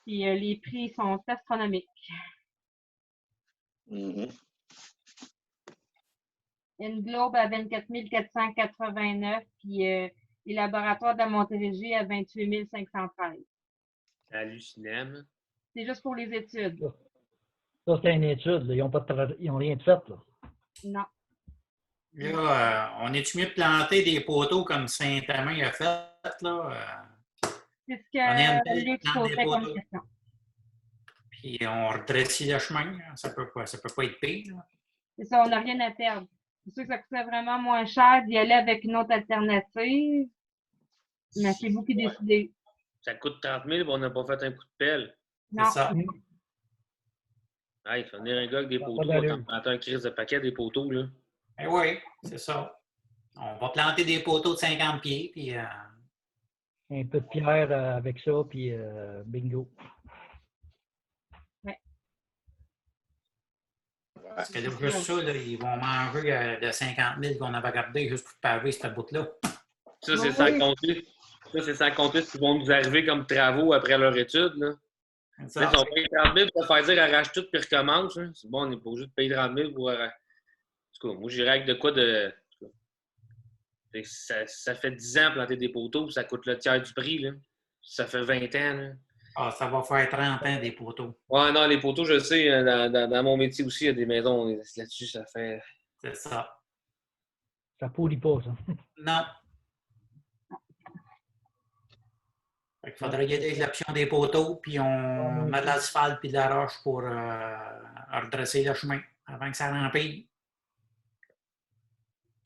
Puis les prix sont astronomiques. Mhm. Englobe à 24 489, puis les laboratoires de la Montérégie à 28 513. C'est hallucinant. C'est juste pour les études. Ça, c'est une étude. Là. Ils n'ont rien de fait. Là. Non. Là, on est-tu mieux de planter des poteaux comme Saint-Amand a fait, là? C'est ce On est que Luc plante des posait comme poteaux. question. Puis on redresse le chemin. Ça peut pas être pire. Là. C'est ça, on n'a rien à perdre. C'est sûr que ça coûtait vraiment moins cher d'y aller avec une autre alternative. Mais c'est vous qui décidez. Ça coûte 30 000 et on n'a pas fait un coup de pelle. Non. C'est ça. Ah, il faut venir un gars avec des Ça a poteaux, pas on d'allure. va planter un crise de paquet des poteaux, là. Eh oui, c'est ça. On va planter des poteaux de 50 pieds, puis Un peu de pierre avec ça, puis bingo. parce que là, juste ça, là, ils vont manger de 50 000 qu'on avait gardé juste pour paver cette bout-là. Ça, c'est Oui. sans compter. Ça, c'est sans compter ce qui vont nous arriver comme travaux après leur étude, là. C'est Ils ça. ont payé 30 000 pour faire dire arrache tout puis recommence. Hein. C'est bon, on n'est pas obligé de payer 30 000 pour arracher. En tout cas, moi, j'irais avec de quoi de. Ça fait 10 ans planter des poteaux, puis ça coûte le tiers du prix. Là. Ça fait 20 ans. Là. Ah, ça va faire 30 ans des poteaux. Ouais, non, les poteaux, je le sais, dans mon métier aussi, il y a des maisons là-dessus, ça fait. C'est ça. Ça pourrit pas, ça. Non. Il faudrait y aller avec l'option des poteaux, puis on met de l'asphalte puis de la roche pour redresser le chemin avant que ça rempile.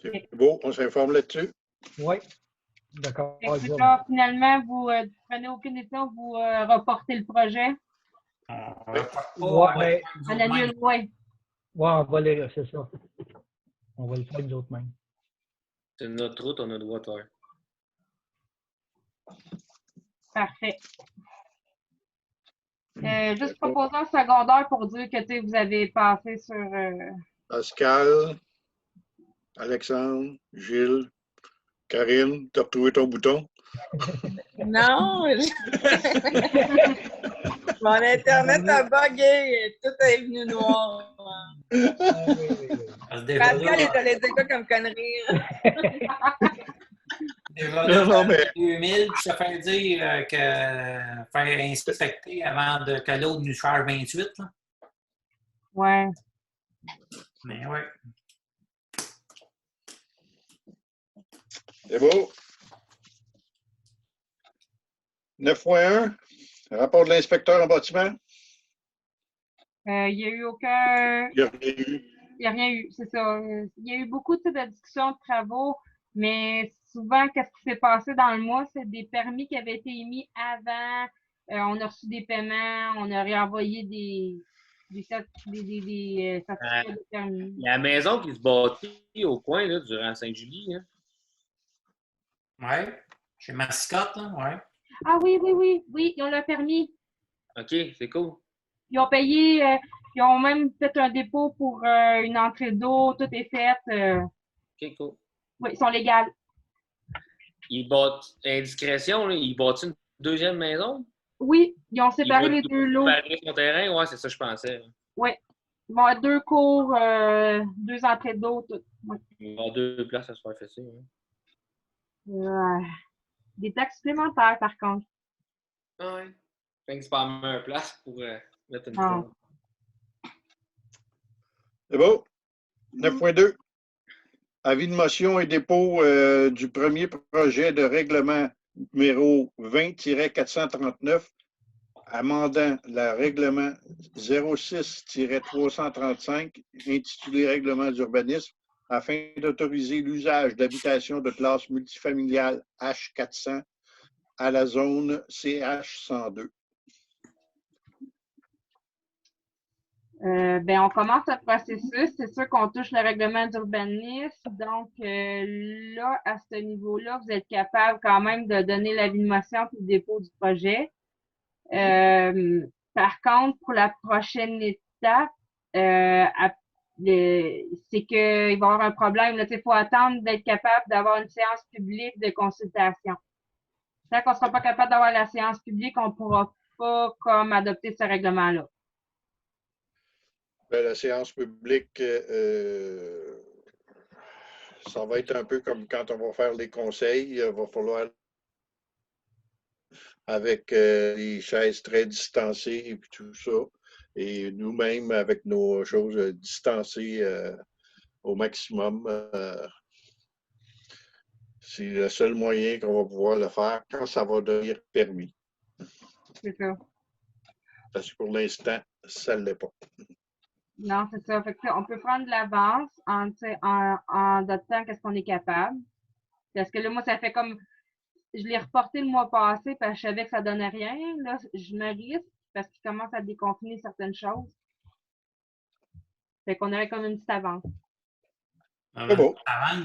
C'est beau, on s'informe là-dessus. Oui. D'accord. Fait que là, finalement, vous ne prenez aucune décision, vous reportez le projet. On reporte pas, Ouais. nous On autres annule, mêmes. oui. Ouais, on va les. C'est ça. On va le faire nous autres mêmes. C'est notre route, on a le droit de faire. Parfait. Juste proposer un secondaire pour dire que tu sais, vous avez passé sur. Pascal, Alexandre, Gilles, Karine, tu as retrouvé ton bouton? Non! Mon Internet a bugué. Tout est venu noir. Parce que déjà Pascal là, est allé dire quoi comme connerie? déjà Non, là, mais- 2000, puis ça fait dire que faire inspecter avant que l'autre nous fasse 28. Là. Ouais. Mais ouais. C'est beau. 9.1, rapport de l'inspecteur en bâtiment. Il n'y a eu aucun. Il n'y a rien eu. Il n'y a rien eu, c'est ça. Il y a eu beaucoup de discussions de travaux, mais souvent, qu'est-ce qui s'est passé dans le mois, c'est des permis qui avaient été émis avant. On a reçu des paiements, on a réenvoyé des certificats de permis. La maison qui se bâtit au coin, là, durant Saint-Julie, hein. Ouais. Chez Mascotte, là, ouais. Ah oui, ils ont le permis. OK, c'est cool. Ils ont payé, ils ont même fait un dépôt pour une entrée d'eau, tout est fait. OK, cool. Oui, ils sont légaux. Ils bâtent, indiscrétion, là, ils bâtent une deuxième maison? Oui, ils ont Il séparé va les deux lots. séparer son terrain? Ouais, c'est ça, je pensais. Oui. Ils vont avoir 2 cours, 2 entrées d'eau, tout. Ouais. Il va y avoir 2 places à se faire fesser. Hein. Des taxes supplémentaires, par contre. Ouais. Fait que c'est pas la meilleure place pour mettre une Non. tente. C'est bon? 9.2. Avis de motion et dépôt du premier projet de règlement numéro 20-439, amendant le règlement 06-335, intitulé Règlement d'urbanisme, afin d'autoriser l'usage d'habitations de classe multifamiliale H400 à la zone CH102. Ben, on commence le processus. C'est sûr qu'on touche le règlement d'urbanisme. Donc, là, à ce niveau-là, vous êtes capable quand même de donner l'avis de motion puis le dépôt du projet. Par contre, pour la prochaine étape, c'est qu'il va y avoir un problème. Il faut attendre d'être capable d'avoir une séance publique de consultation. Tant qu'on ne sera pas capable d'avoir la séance publique, on ne pourra pas comme adopter ce règlement-là. Ben, la séance publique, ça va être un peu comme quand on va faire les conseils. Il va falloir avec les chaises très distancées et puis tout ça. Et nous-mêmes, avec nos choses distancées au maximum, c'est le seul moyen qu'on va pouvoir le faire quand ça va devenir permis. C'est ça. Parce que pour l'instant, ça ne l'est pas. Non, c'est ça. Fait que, on peut prendre de l'avance en dotant qu'est-ce qu'on est capable. Parce que là, moi, ça fait comme je l'ai reporté le mois passé parce que je savais que ça donnait rien. Là, je me risque parce qu'il commence à déconfiner certaines choses. Fait qu'on aurait comme une petite avance. C'est beau.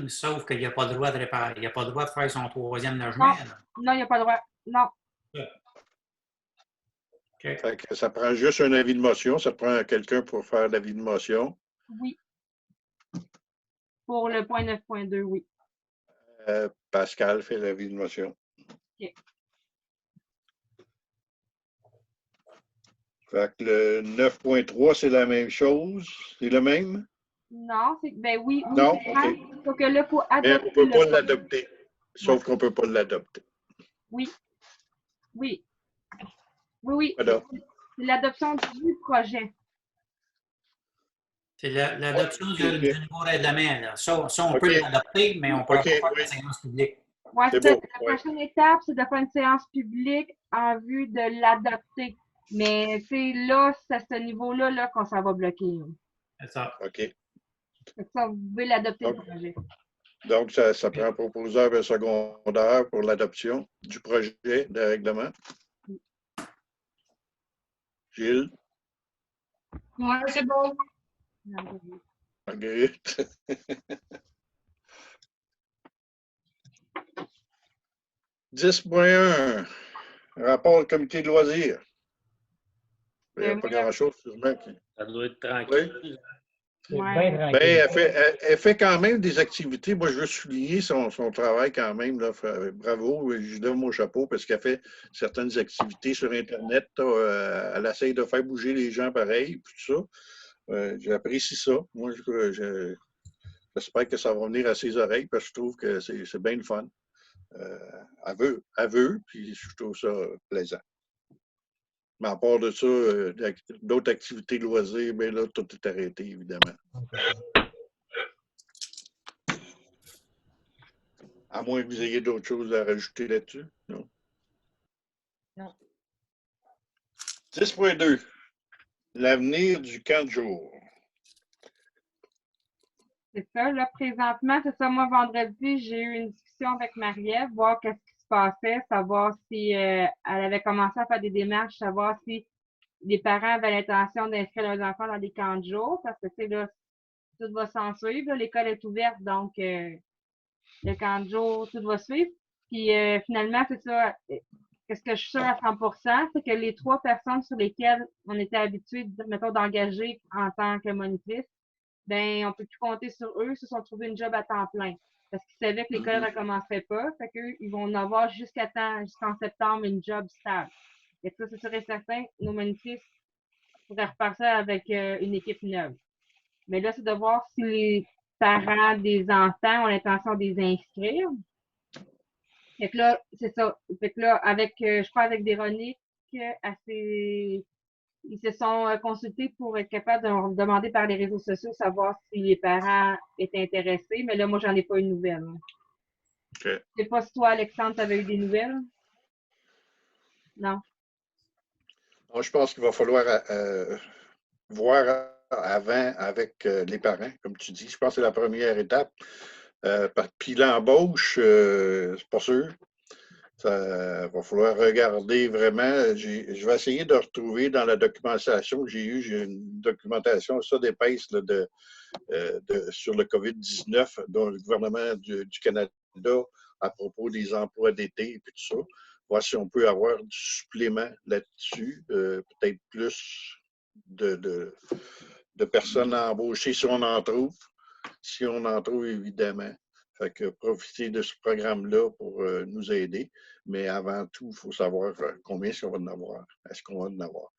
Sauf qu'il n'y a pas le droit de réparer. Il n'y a pas le droit de faire son troisième logement. Non, non, il n'y a pas le droit. Non. Okay. Fait que ça prend juste un avis de motion. Ça prend quelqu'un pour faire l'avis de motion. Oui. Pour le point 9.2, oui. Pascal fait l'avis de motion. OK. Fait que le 9.3, c'est la même chose. C'est le même? Non, ben oui. Non, OK. Sauf que là, pour mais adopter. on ne peut pas l'adopter. Sauf qu'on ne peut pas l'adopter. Oui. Oui. Oui. Voilà. C'est l'adoption du projet. C'est l'adoption du nouveau règlement. Là. Ça, on peut l'adopter, mais on ne peut pas faire la séance publique. Oui, c'est la beau. prochaine étape, c'est de faire une séance publique en vue de l'adopter. Mais c'est là, c'est à ce niveau-là là, qu'on s'en va bloquer. C'est ça. OK. C'est ça, vous pouvez l'adopter le projet. Donc, ça prend un proposeur secondaire pour l'adoption du projet de règlement. Gilles? Oui, c'est bon. Marguerite? « 10.1. Rapport au comité de loisirs. Il n'y a pas grand-chose, sûrement. Ça doit être tranquille. Oui. C'est bien Ouais. tranquille. Ben, elle fait quand même des activités. Moi, je veux souligner son travail quand même. Là. Bravo, je lui donne mon chapeau parce qu'elle fait certaines activités sur Internet. Elle essaye de faire bouger les gens pareil, tout ça. J'apprécie ça. Moi, j'espère que ça va venir à ses oreilles parce que je trouve que c'est bien le fun. Elle veut, puis je trouve ça plaisant. Mais à part de ça, d'autres activités de loisirs, bien là, tout est arrêté, évidemment. À moins que vous ayez d'autres choses à rajouter là-dessus. Non. Non. 10.2. L'avenir du camp de jour. C'est ça. Là, présentement, c'est ça. Moi, vendredi, j'ai eu une discussion avec Marie-Ève, voir qu'est-ce qui se passait, savoir si elle avait commencé à faire des démarches, savoir si les parents avaient l'intention d'inscrire leurs enfants dans des camps de jour, parce que, tu sais, là, tout va s'en suivre. L'école est ouverte, donc le camp de jour, tout va suivre. Puis, finalement, c'est ça. Qu'est-ce que je suis sûre à 100%, c'est que les 3 personnes sur lesquelles on était habitué, mettons, d'engager en tant que monitrice, ben, on peut plus compter sur eux, ils se sont trouvés une job à temps plein. Parce qu'ils savaient que l'école ne recommencerait pas. Fait qu'eux, ils vont en avoir jusqu'en septembre une job stable. Et ça, c'est sûr et certain, nos monétistes pourraient repartir avec une équipe neuve. Mais là, c'est de voir si les parents des enfants ont l'intention de les inscrire. Fait que là, c'est ça. Fait que là, avec, je crois avec Véronique, ils se sont consultés pour être capables de leur demander par les réseaux sociaux, savoir si les parents étaient intéressés. Mais là, moi, j'en ai pas eu de nouvelles. OK. Je sais pas si toi, Alexandre, tu avais eu des nouvelles? Non. Donc, je pense qu'il va falloir voir avant avec les parents, comme tu dis. Je pense que c'est la première étape. Puis l'embauche, c'est pas sûr. Ça va falloir regarder vraiment. Je vais essayer de retrouver dans la documentation que j'ai eue, j'ai une documentation, ça d'épaisse sur le COVID-19 dont le gouvernement du Canada à propos des emplois d'été et tout ça. Voir si on peut avoir du supplément là-dessus, peut-être plus de personnes à embaucher si on en trouve. Si on en trouve, évidemment. Fait que profiter de ce programme-là pour nous aider. Mais avant tout, il faut savoir combien est-ce qu'on va en avoir. Est-ce qu'on va en avoir?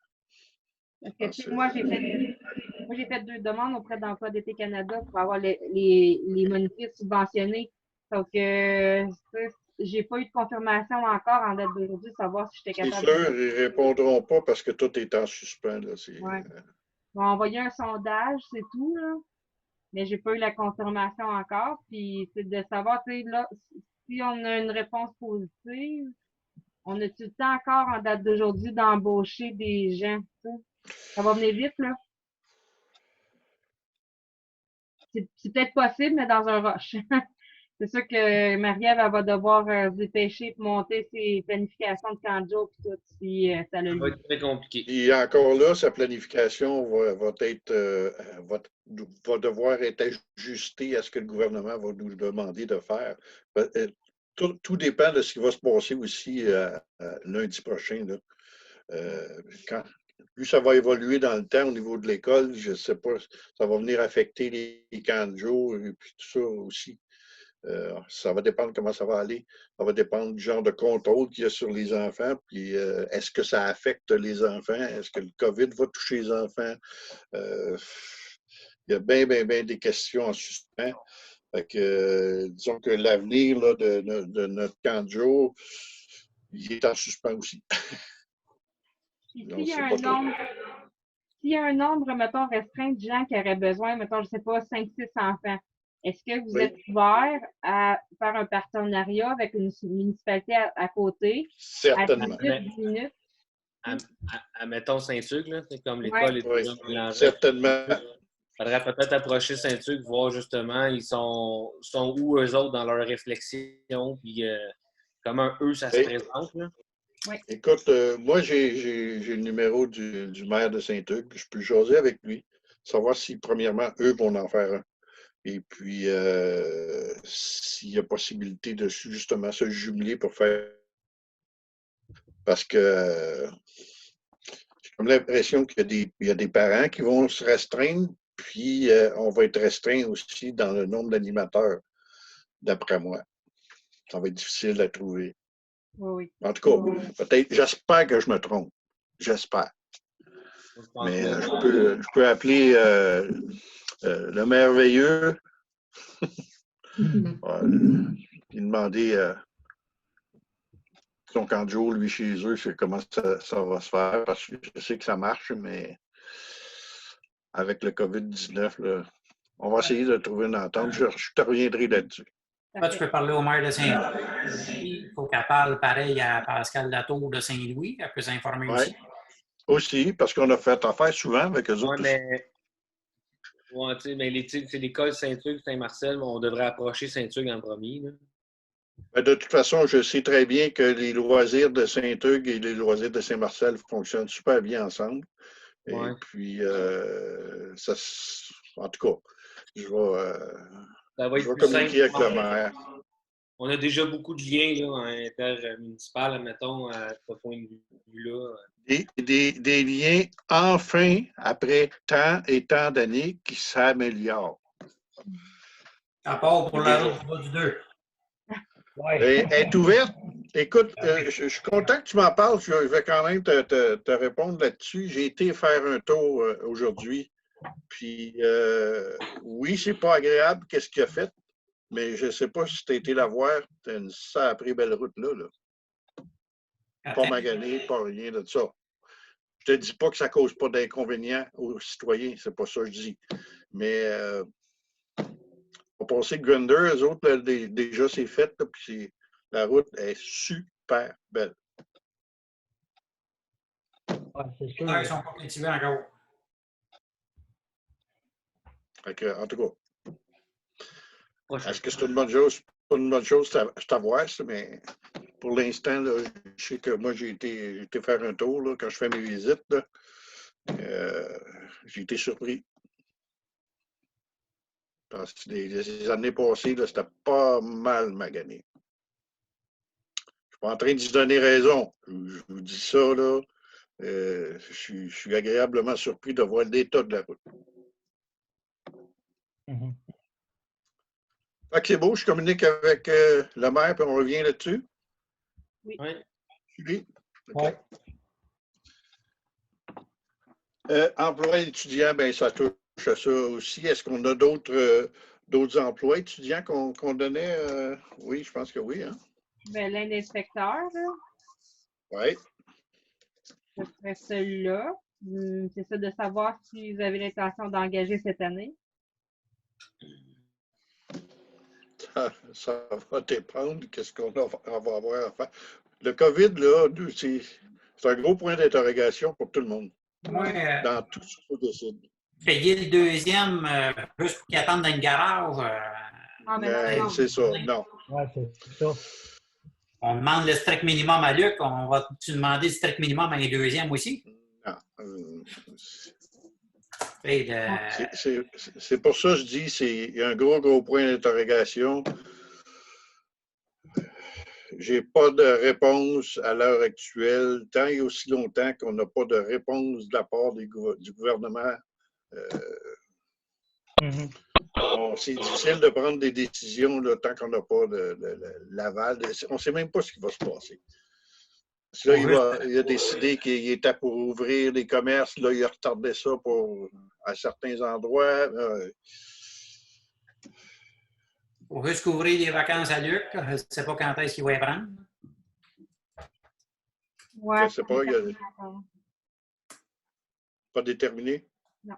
Parce que moi, j'ai fait 2 demandes auprès d'Emploi d'été Canada pour avoir les monétistes subventionnés. Donc, j'ai pas eu de confirmation encore en date d'aujourd'hui de savoir si j'étais C'est capable. sûr, ils ne répondront pas parce que tout est en suspens. Là. Ouais. Ils m'ont envoyé un sondage, c'est tout, là. Mais j'ai pas eu la confirmation encore. Puis, c'est de savoir, tu sais, là, si on a une réponse positive, on a-tu le temps encore en date d'aujourd'hui d'embaucher des gens, tu sais? Ça va venir vite, là. C'est peut-être possible, mais dans un rush. C'est sûr que Marie-Ève, elle va devoir se dépêcher pour monter ses planifications de camp de jour et tout, si ça le Ça va être très compliqué. Et encore là, sa planification va devoir être ajustée à ce que le gouvernement va nous demander de faire. Tout dépend de ce qui va se passer aussi lundi prochain. Là. Plus ça va évoluer dans le temps au niveau de l'école, je ne sais pas, ça va venir affecter les camps de jour et puis tout ça aussi. Ça va dépendre comment ça va aller. Ça va dépendre du genre de contrôle qu'il y a sur les enfants. Puis, est-ce que ça affecte les enfants? Est-ce que le COVID va toucher les enfants? Il y a bien des questions en suspens. Fait que, disons que l'avenir là, de notre camp de jour, il est en suspens aussi. S'il y a un nombre, mettons, restreint de gens qui auraient besoin, mettons, je ne sais pas, 5-6 enfants, est-ce que vous êtes ouvert à faire un partenariat avec une municipalité à côté? Certainement. À 10 minutes? Admettons Saint-Hugues, là, c'est comme l'école est déjà mélangée. Certainement. Il faudrait peut-être approcher Saint-Hugues, voir justement, ils sont où eux autres dans leur réflexion, puis comment eux, ça se présente. Là. Oui. Écoute, moi, j'ai le numéro du maire de Saint-Hugues. Je peux jaser avec lui, savoir si, premièrement, eux vont en faire un. Et puis, s'il y a possibilité de justement se jumeler pour faire. Parce que j'ai comme l'impression qu'il y a des parents qui vont se restreindre, puis on va être restreint aussi dans le nombre d'animateurs, d'après moi. Ça va être difficile à trouver. Oui. En tout cas, peut-être, j'espère que je me trompe. J'espère. Mais je peux appeler le merveilleux et demander son camp de jour, lui, chez eux, comment ça va se faire. Parce que je sais que ça marche, mais avec le COVID-19, là, on va essayer de trouver une entente. Je te reviendrai là-dessus. Là, tu peux parler au maire de Saint-Louis. Il faut qu'elle parle pareil à Pascal Latour de Saint-Louis. Elle peut s'informer aussi. Aussi, parce qu'on a fait affaire souvent avec eux autres. Oui, mais l'école Saint-Hugues, Saint-Marcel, on devrait approcher Saint-Hugues en premier. Là. De toute façon, je sais très bien que les loisirs de Saint-Hugues et les loisirs de Saint-Marcel fonctionnent super bien ensemble. Ouais. Et puis, en tout cas, je vais communiquer avec le maire. On a déjà beaucoup de liens là, intermunicipal, admettons, à ce point de vue-là. Des liens, enfin, après tant et tant d'années, qui s'améliorent. À part pour la route du 2. Elle est ouverte. Écoute, je suis content que tu m'en parles. Je vais quand même te répondre là-dessus. J'ai été faire un tour aujourd'hui. Puis, oui, c'est pas agréable, qu'est-ce qu'il a fait, mais je ne sais pas si tu as été la voir. C'est une sacrée belle route là. Pas magané, pas rien de ça. Je ne te dis pas que ça ne cause pas d'inconvénients aux citoyens, c'est pas ça que je dis. Mais on va passer Grinder, eux autres, là, déjà c'est fait, là, puis la route est super belle. Ouais, c'est sûr. Ils sont pas cultivés encore. En tout cas, Prochain. est-ce que c'est une bonne chose? C'est pas une bonne chose, c'est à voir, ça, mais pour l'instant, là, je sais que moi, j'ai été faire un tour là, quand je fais mes visites. Là, j'ai été surpris. Parce que les années passées, c'était pas mal magané. Je suis pas en train de se donner raison. Je vous dis ça, là. Je suis agréablement surpris de voir l'état de la route. Mhm. Fait que c'est beau, je communique avec le maire, puis on revient là-dessus. Oui. Suivi? OK. Ouais. Emploi étudiant, bien, ça touche à ça aussi. Est-ce qu'on a d'autres emplois étudiants qu'on donnait? Oui, je pense que oui. Hein? Ben, l'un inspecteur, là, Oui. ce serait celui-là. C'est ça de savoir si vous avez l'intention d'engager cette année. Ça va dépendre qu'est-ce qu'on va avoir à faire. Le COVID, là, c'est un gros point d'interrogation pour tout le monde, Moi, dans tout ce qu'on décide. payer le deuxième juste pour qu'il attende dans le garage, Ah, mais non. C'est ça, non. Ouais, c'est ça. on demande le strict minimum à Luc, on va-tu demander le strict minimum à un deuxième aussi? Non. Et C'est pour ça que je dis il y a un gros point d'interrogation. J'ai pas de réponse à l'heure actuelle, tant et aussi longtemps qu'on n'a pas de réponse de la part du gouvernement. C'est difficile de prendre des décisions là, tant qu'on n'a pas l'aval. On ne sait même pas ce qui va se passer. Parce que là, il a décidé qu'il était pour ouvrir les commerces. Là, il a retardé ça à certains endroits. pour juste couvrir les vacances à Luc, je ne sais pas quand est-ce qu'il va y prendre. Ouais, je sais pas, il a pas déterminé. Non.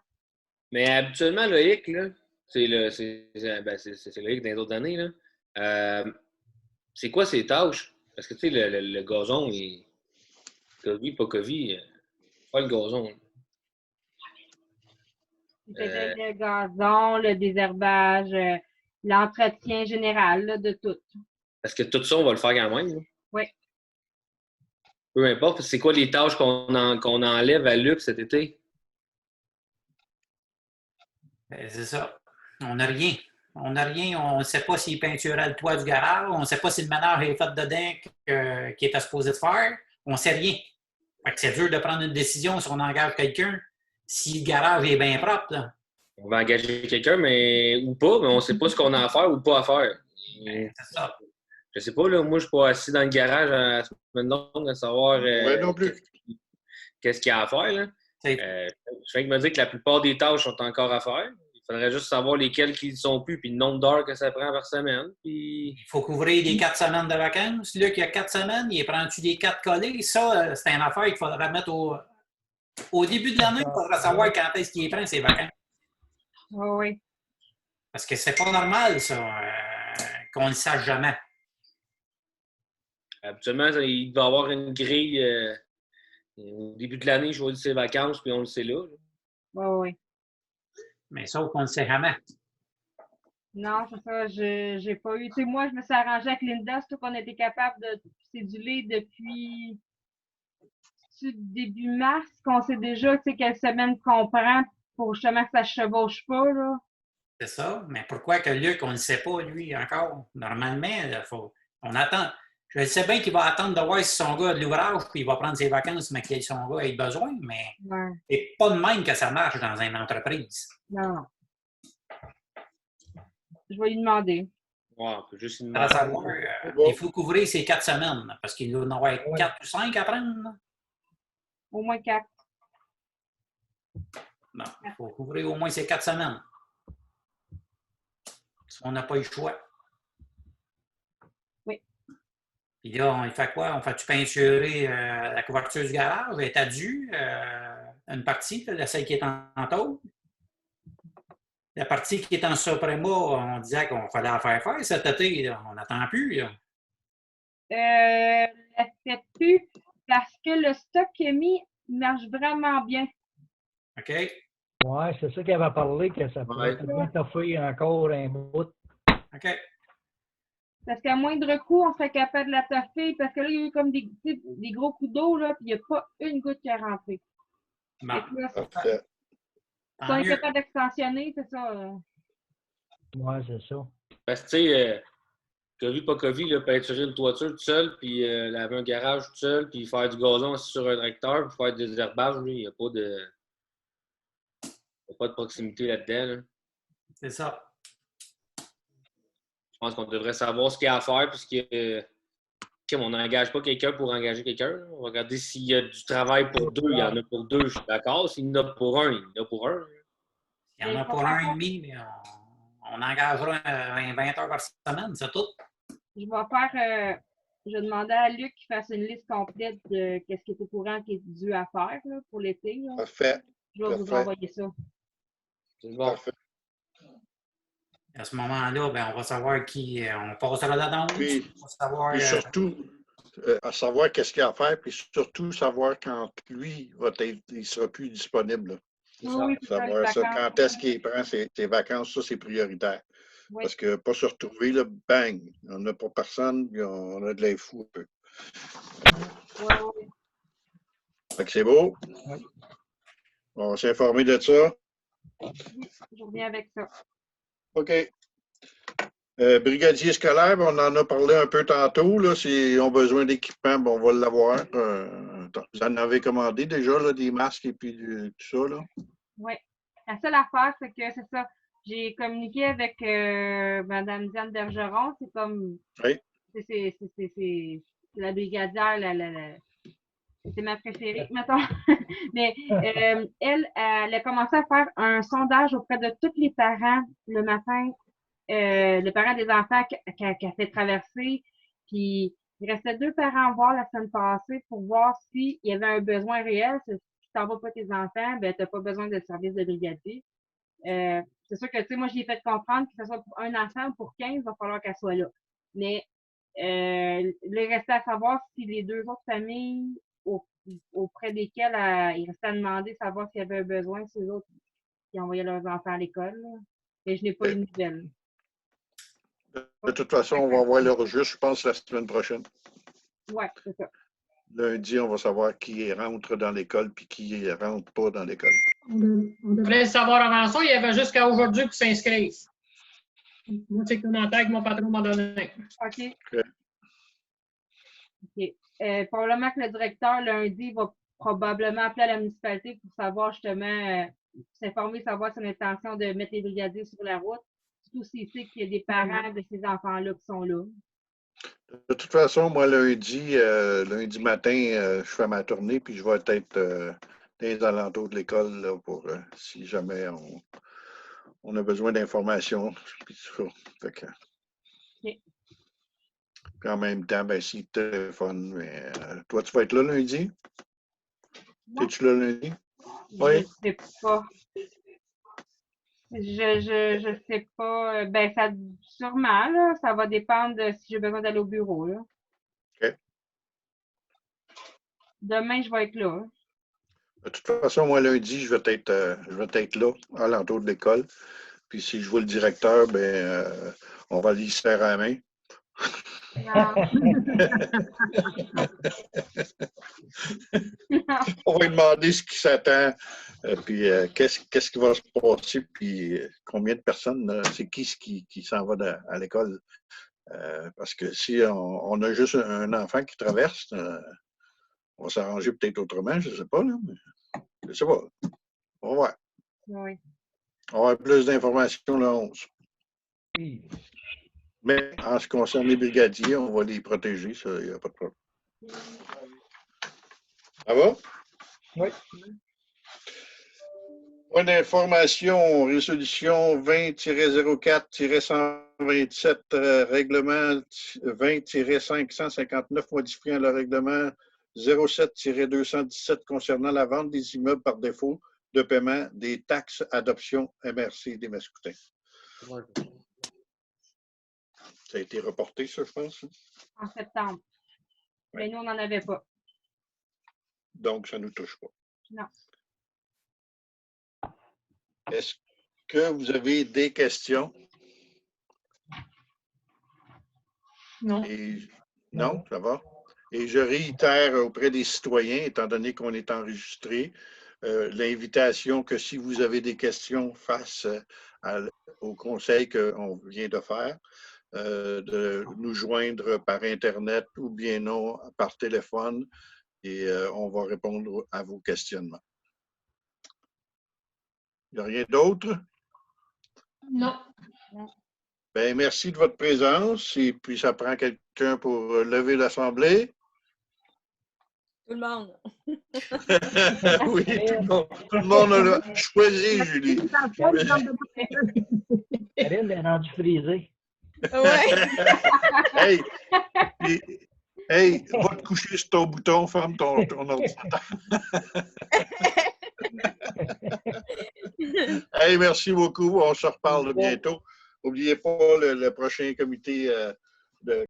Mais habituellement, Loïc, là, c'est Loïc dans les autres années, là. C'est quoi ses tâches? Parce que, tu sais, le gazon, COVID, pas COVID, pas le gazon. C'était le gazon, le désherbage, l'entretien général là, de tout. Parce que tout ça, on va le faire quand même. Là. Oui. Peu importe, c'est quoi les tâches qu'on enlève à Luc cet été? C'est ça. On n'a rien. On n'a rien. On ne sait pas s'il peinturait le toit du garage. On ne sait pas si le ménage est fait dedans qu'il était supposé de faire. On ne sait rien. Fait que c'est dur de prendre une décision si on engage quelqu'un. Si le garage est bien propre, là. On va engager quelqu'un, ou pas, mais on ne sait pas ce qu'on a à faire ou pas à faire. C'est ça. Je sais pas, là, moi, je ne suis pas assis dans le garage à la semaine longue à savoir non plus. qu'est-ce qu'il y a à faire. Là. Je viens de me dire que la plupart des tâches sont encore à faire. Il faudrait juste savoir lesquelles qui ne sont plus, puis le nombre d'heures que ça prend par semaine. Puis... Il faut couvrir les 4 semaines de vacances. Luc, il y a 4 semaines, il prend-tu les 4 collés? Ça, c'est une affaire qu'il faudra mettre au début de l'année. Il faudra savoir quand est-ce qu'il prend ses vacances. Oui. Parce que c'est pas normal, ça, qu'on ne le sache jamais. Habituellement, il va y avoir une grille au début de l'année, choisit ses vacances, puis on le sait là. Oui. Mais sauf qu'on ne sait jamais. Non, c'est ça. J'ai pas eu. Tu sais, moi, je me suis arrangée avec Linda, surtout qu'on était capable de céduler depuis début mars, qu'on sait déjà quelle semaine qu'on prend pour justement que ça ne chevauche pas. Là. C'est ça. Mais pourquoi que Luc, on ne le sait pas, lui, encore? Normalement, on attend. Je sais bien qu'il va attendre de voir si son gars a de l'ouvrage, puis il va prendre ses vacances, mais que son gars ait besoin, mais c'est pas de même que ça marche dans une entreprise. Non. Je vais lui demander. Ouais, on peut juste y À demander. savoir, il faut couvrir ces 4 semaines, parce qu'il doit y en avoir Ouais. 4 ou 5 à prendre. Au moins 4. Non, il faut couvrir au moins ces 4 semaines. On n'a pas eu le choix. Oui. Puis là, on fait quoi? On fait-tu peinturer la couverture du garage? Elle est à dû, une partie, là, celle qui est en tôle. La partie qui est en Suprema, on disait qu'on fallait la faire cet été. Là. On n'attend plus. Là. La fait plus parce que le stock qu'il a mis marche vraiment bien. OK? Ouais, c'est ça qu'il avait parlé, que ça pourrait Ouais. bien toffer encore un bout. OK. Parce qu'à moindre coût, on serait capable de la toffer parce que là, il y a eu comme des gros coups d'eau, là, puis il n'y a pas une goutte qui est rentrée. Bon. Fait que là, Parfait. si on Tant est mieux. capable d'extensionner, c'est ça. Ouais, c'est ça. Parce que, tu sais, COVID, pas COVID, là, peinturer une toiture tout seul, puis laver un garage tout seul, puis faire du gazon assis sur un tracteur, puis faire des herbages, il n'y a pas de proximité là-dedans. Là. C'est ça. Je pense qu'on devrait savoir ce qu'il y a à faire, puisque on n'engage pas quelqu'un pour engager quelqu'un. Là. On va regarder s'il y a du travail pour deux. Il y en a pour deux, je suis d'accord. S'il y en a pour un, il y en a pour un. Il y en a pour un et demi, mais on engagera 20 heures par semaine, c'est tout. Je vais demander à Luc qu'il fasse une liste complète de qu'est-ce qui est au courant qui est dû à faire là, pour l'été. là. Parfait. Je vais vous Parfait. envoyer ça. C'est bon. Parfait. À ce moment-là, ben, on va savoir qui. On passera là-dedans. Puis- On va savoir. Puis surtout, à savoir qu'est-ce qu'il y a à faire, puis surtout savoir quand lui il ne sera plus disponible. Là. c'est Oui, ça. oui, c'est ça, les Savoir ça, vacances. quand est-ce qu'il prend ses vacances, ça, c'est prioritaire. Oui. Parce que pas se retrouver, là, bang, on n'a pas personne, puis on a de l'info un peu. Oui, oui. Fait que c'est beau. Oui. On va s'informer de ça. Je reviens avec ça. OK. Brigadier scolaire, on en a parlé un peu tantôt. Là, s'ils ont besoin d'équipement, on va l'avoir. Vous en avez commandé déjà, là, des masques et puis tout ça. Là. Oui. La seule affaire, c'est que c'est ça. J'ai communiqué avec Mme Diane Bergeron. C'est comme. Oui. C'est la brigadière, c'est ma préférée, mettons. Mais elle a commencé à faire un sondage auprès de tous les parents le matin, les parents des enfants qu'elle a fait traverser. Puis il restait 2 parents à voir la semaine passée pour voir s'il y avait un besoin réel. Si tu n'envoies pas tes enfants, ben, tu n'as pas besoin de service de brigadier. C'est sûr que, tu sais, moi, je l'ai fait comprendre que ce soit pour un enfant ou pour 15, il va falloir qu'elle soit là. Mais il restait à savoir si les 2 autres familles auprès desquelles il restait à demander, savoir s'il y avait un besoin, si les autres qui envoyaient leurs enfants à l'école. Là. Et je n'ai pas eu de nouvelles. De toute façon, on va avoir le registre, je pense, la semaine prochaine. Oui, c'est ça. Lundi, on va savoir qui rentre dans l'école et qui ne rentre pas dans l'école. On devrait le savoir avant ça. Il y avait jusqu'à aujourd'hui pour s'inscrire. Moi, c'est le commentaire que mon patron m'a donné. OK. OK. OK. Probablement que le directeur, lundi, va probablement appeler à la municipalité pour savoir justement, s'informer, savoir son intention de mettre les brigadiers sur la route. Surtout s'il sait qu'il y a des parents de ces enfants-là qui sont là. De toute façon, moi, lundi matin, je fais ma tournée puis je vais être dans les alentours de l'école là, pour si jamais on a besoin d'informations. Puis tout ça. Fait que, OK. puis en même temps, ben, s'il téléphone, mais, toi, tu vas être là lundi? Moi, Es-tu là lundi? je Oui. sais pas. Je sais pas. Ben, ça, sûrement, là. Ça va dépendre de si j'ai besoin d'aller au bureau, là. OK. Demain, je vais être là. De toute façon, moi, lundi, je vais être là, à l'entour de l'école. Puis si je vois le directeur, ben, on va lui serrer à la main. Non. On va lui demander ce qui s'attend, puis qu'est-ce qui va se passer, puis combien de personnes, c'est qui s'en va à l'école. Parce que si on a juste un enfant qui traverse, on va s'arranger peut-être autrement, je ne sais pas. Là, mais je sais pas. On va voir. Oui. On va avoir plus d'informations le 11. Oui. Mais en ce qui concerne les brigadiers, on va les protéger, ça, il n'y a pas de problème. Ça va? Oui. Point d'information, résolution 20-04-127, règlement 20-559 modifiant le règlement 07-217 concernant la vente des immeubles par défaut de paiement des taxes adoption MRC des Mascoutins. Ça a été reporté, ça, je pense. En septembre. Mais nous, on n'en avait pas. Donc, ça ne nous touche pas. Non. Est-ce que vous avez des questions? Non. Non, ça va. Et je réitère auprès des citoyens, étant donné qu'on est enregistré, l'invitation que si vous avez des questions face au conseil qu'on vient de faire, de nous joindre par Internet ou bien non par téléphone et on va répondre à vos questionnements. Il n'y a rien d'autre? Non. Bien, merci de votre présence et puis ça prend quelqu'un pour lever l'Assemblée. Tout le monde. Oui, tout le monde a choisi, Julie. Karine est rendue frisée. Ouais. Hey, va te coucher sur ton bouton, ferme ton ordinateur. Hey, merci beaucoup. On se reparle bientôt. N'oubliez pas le prochain comité de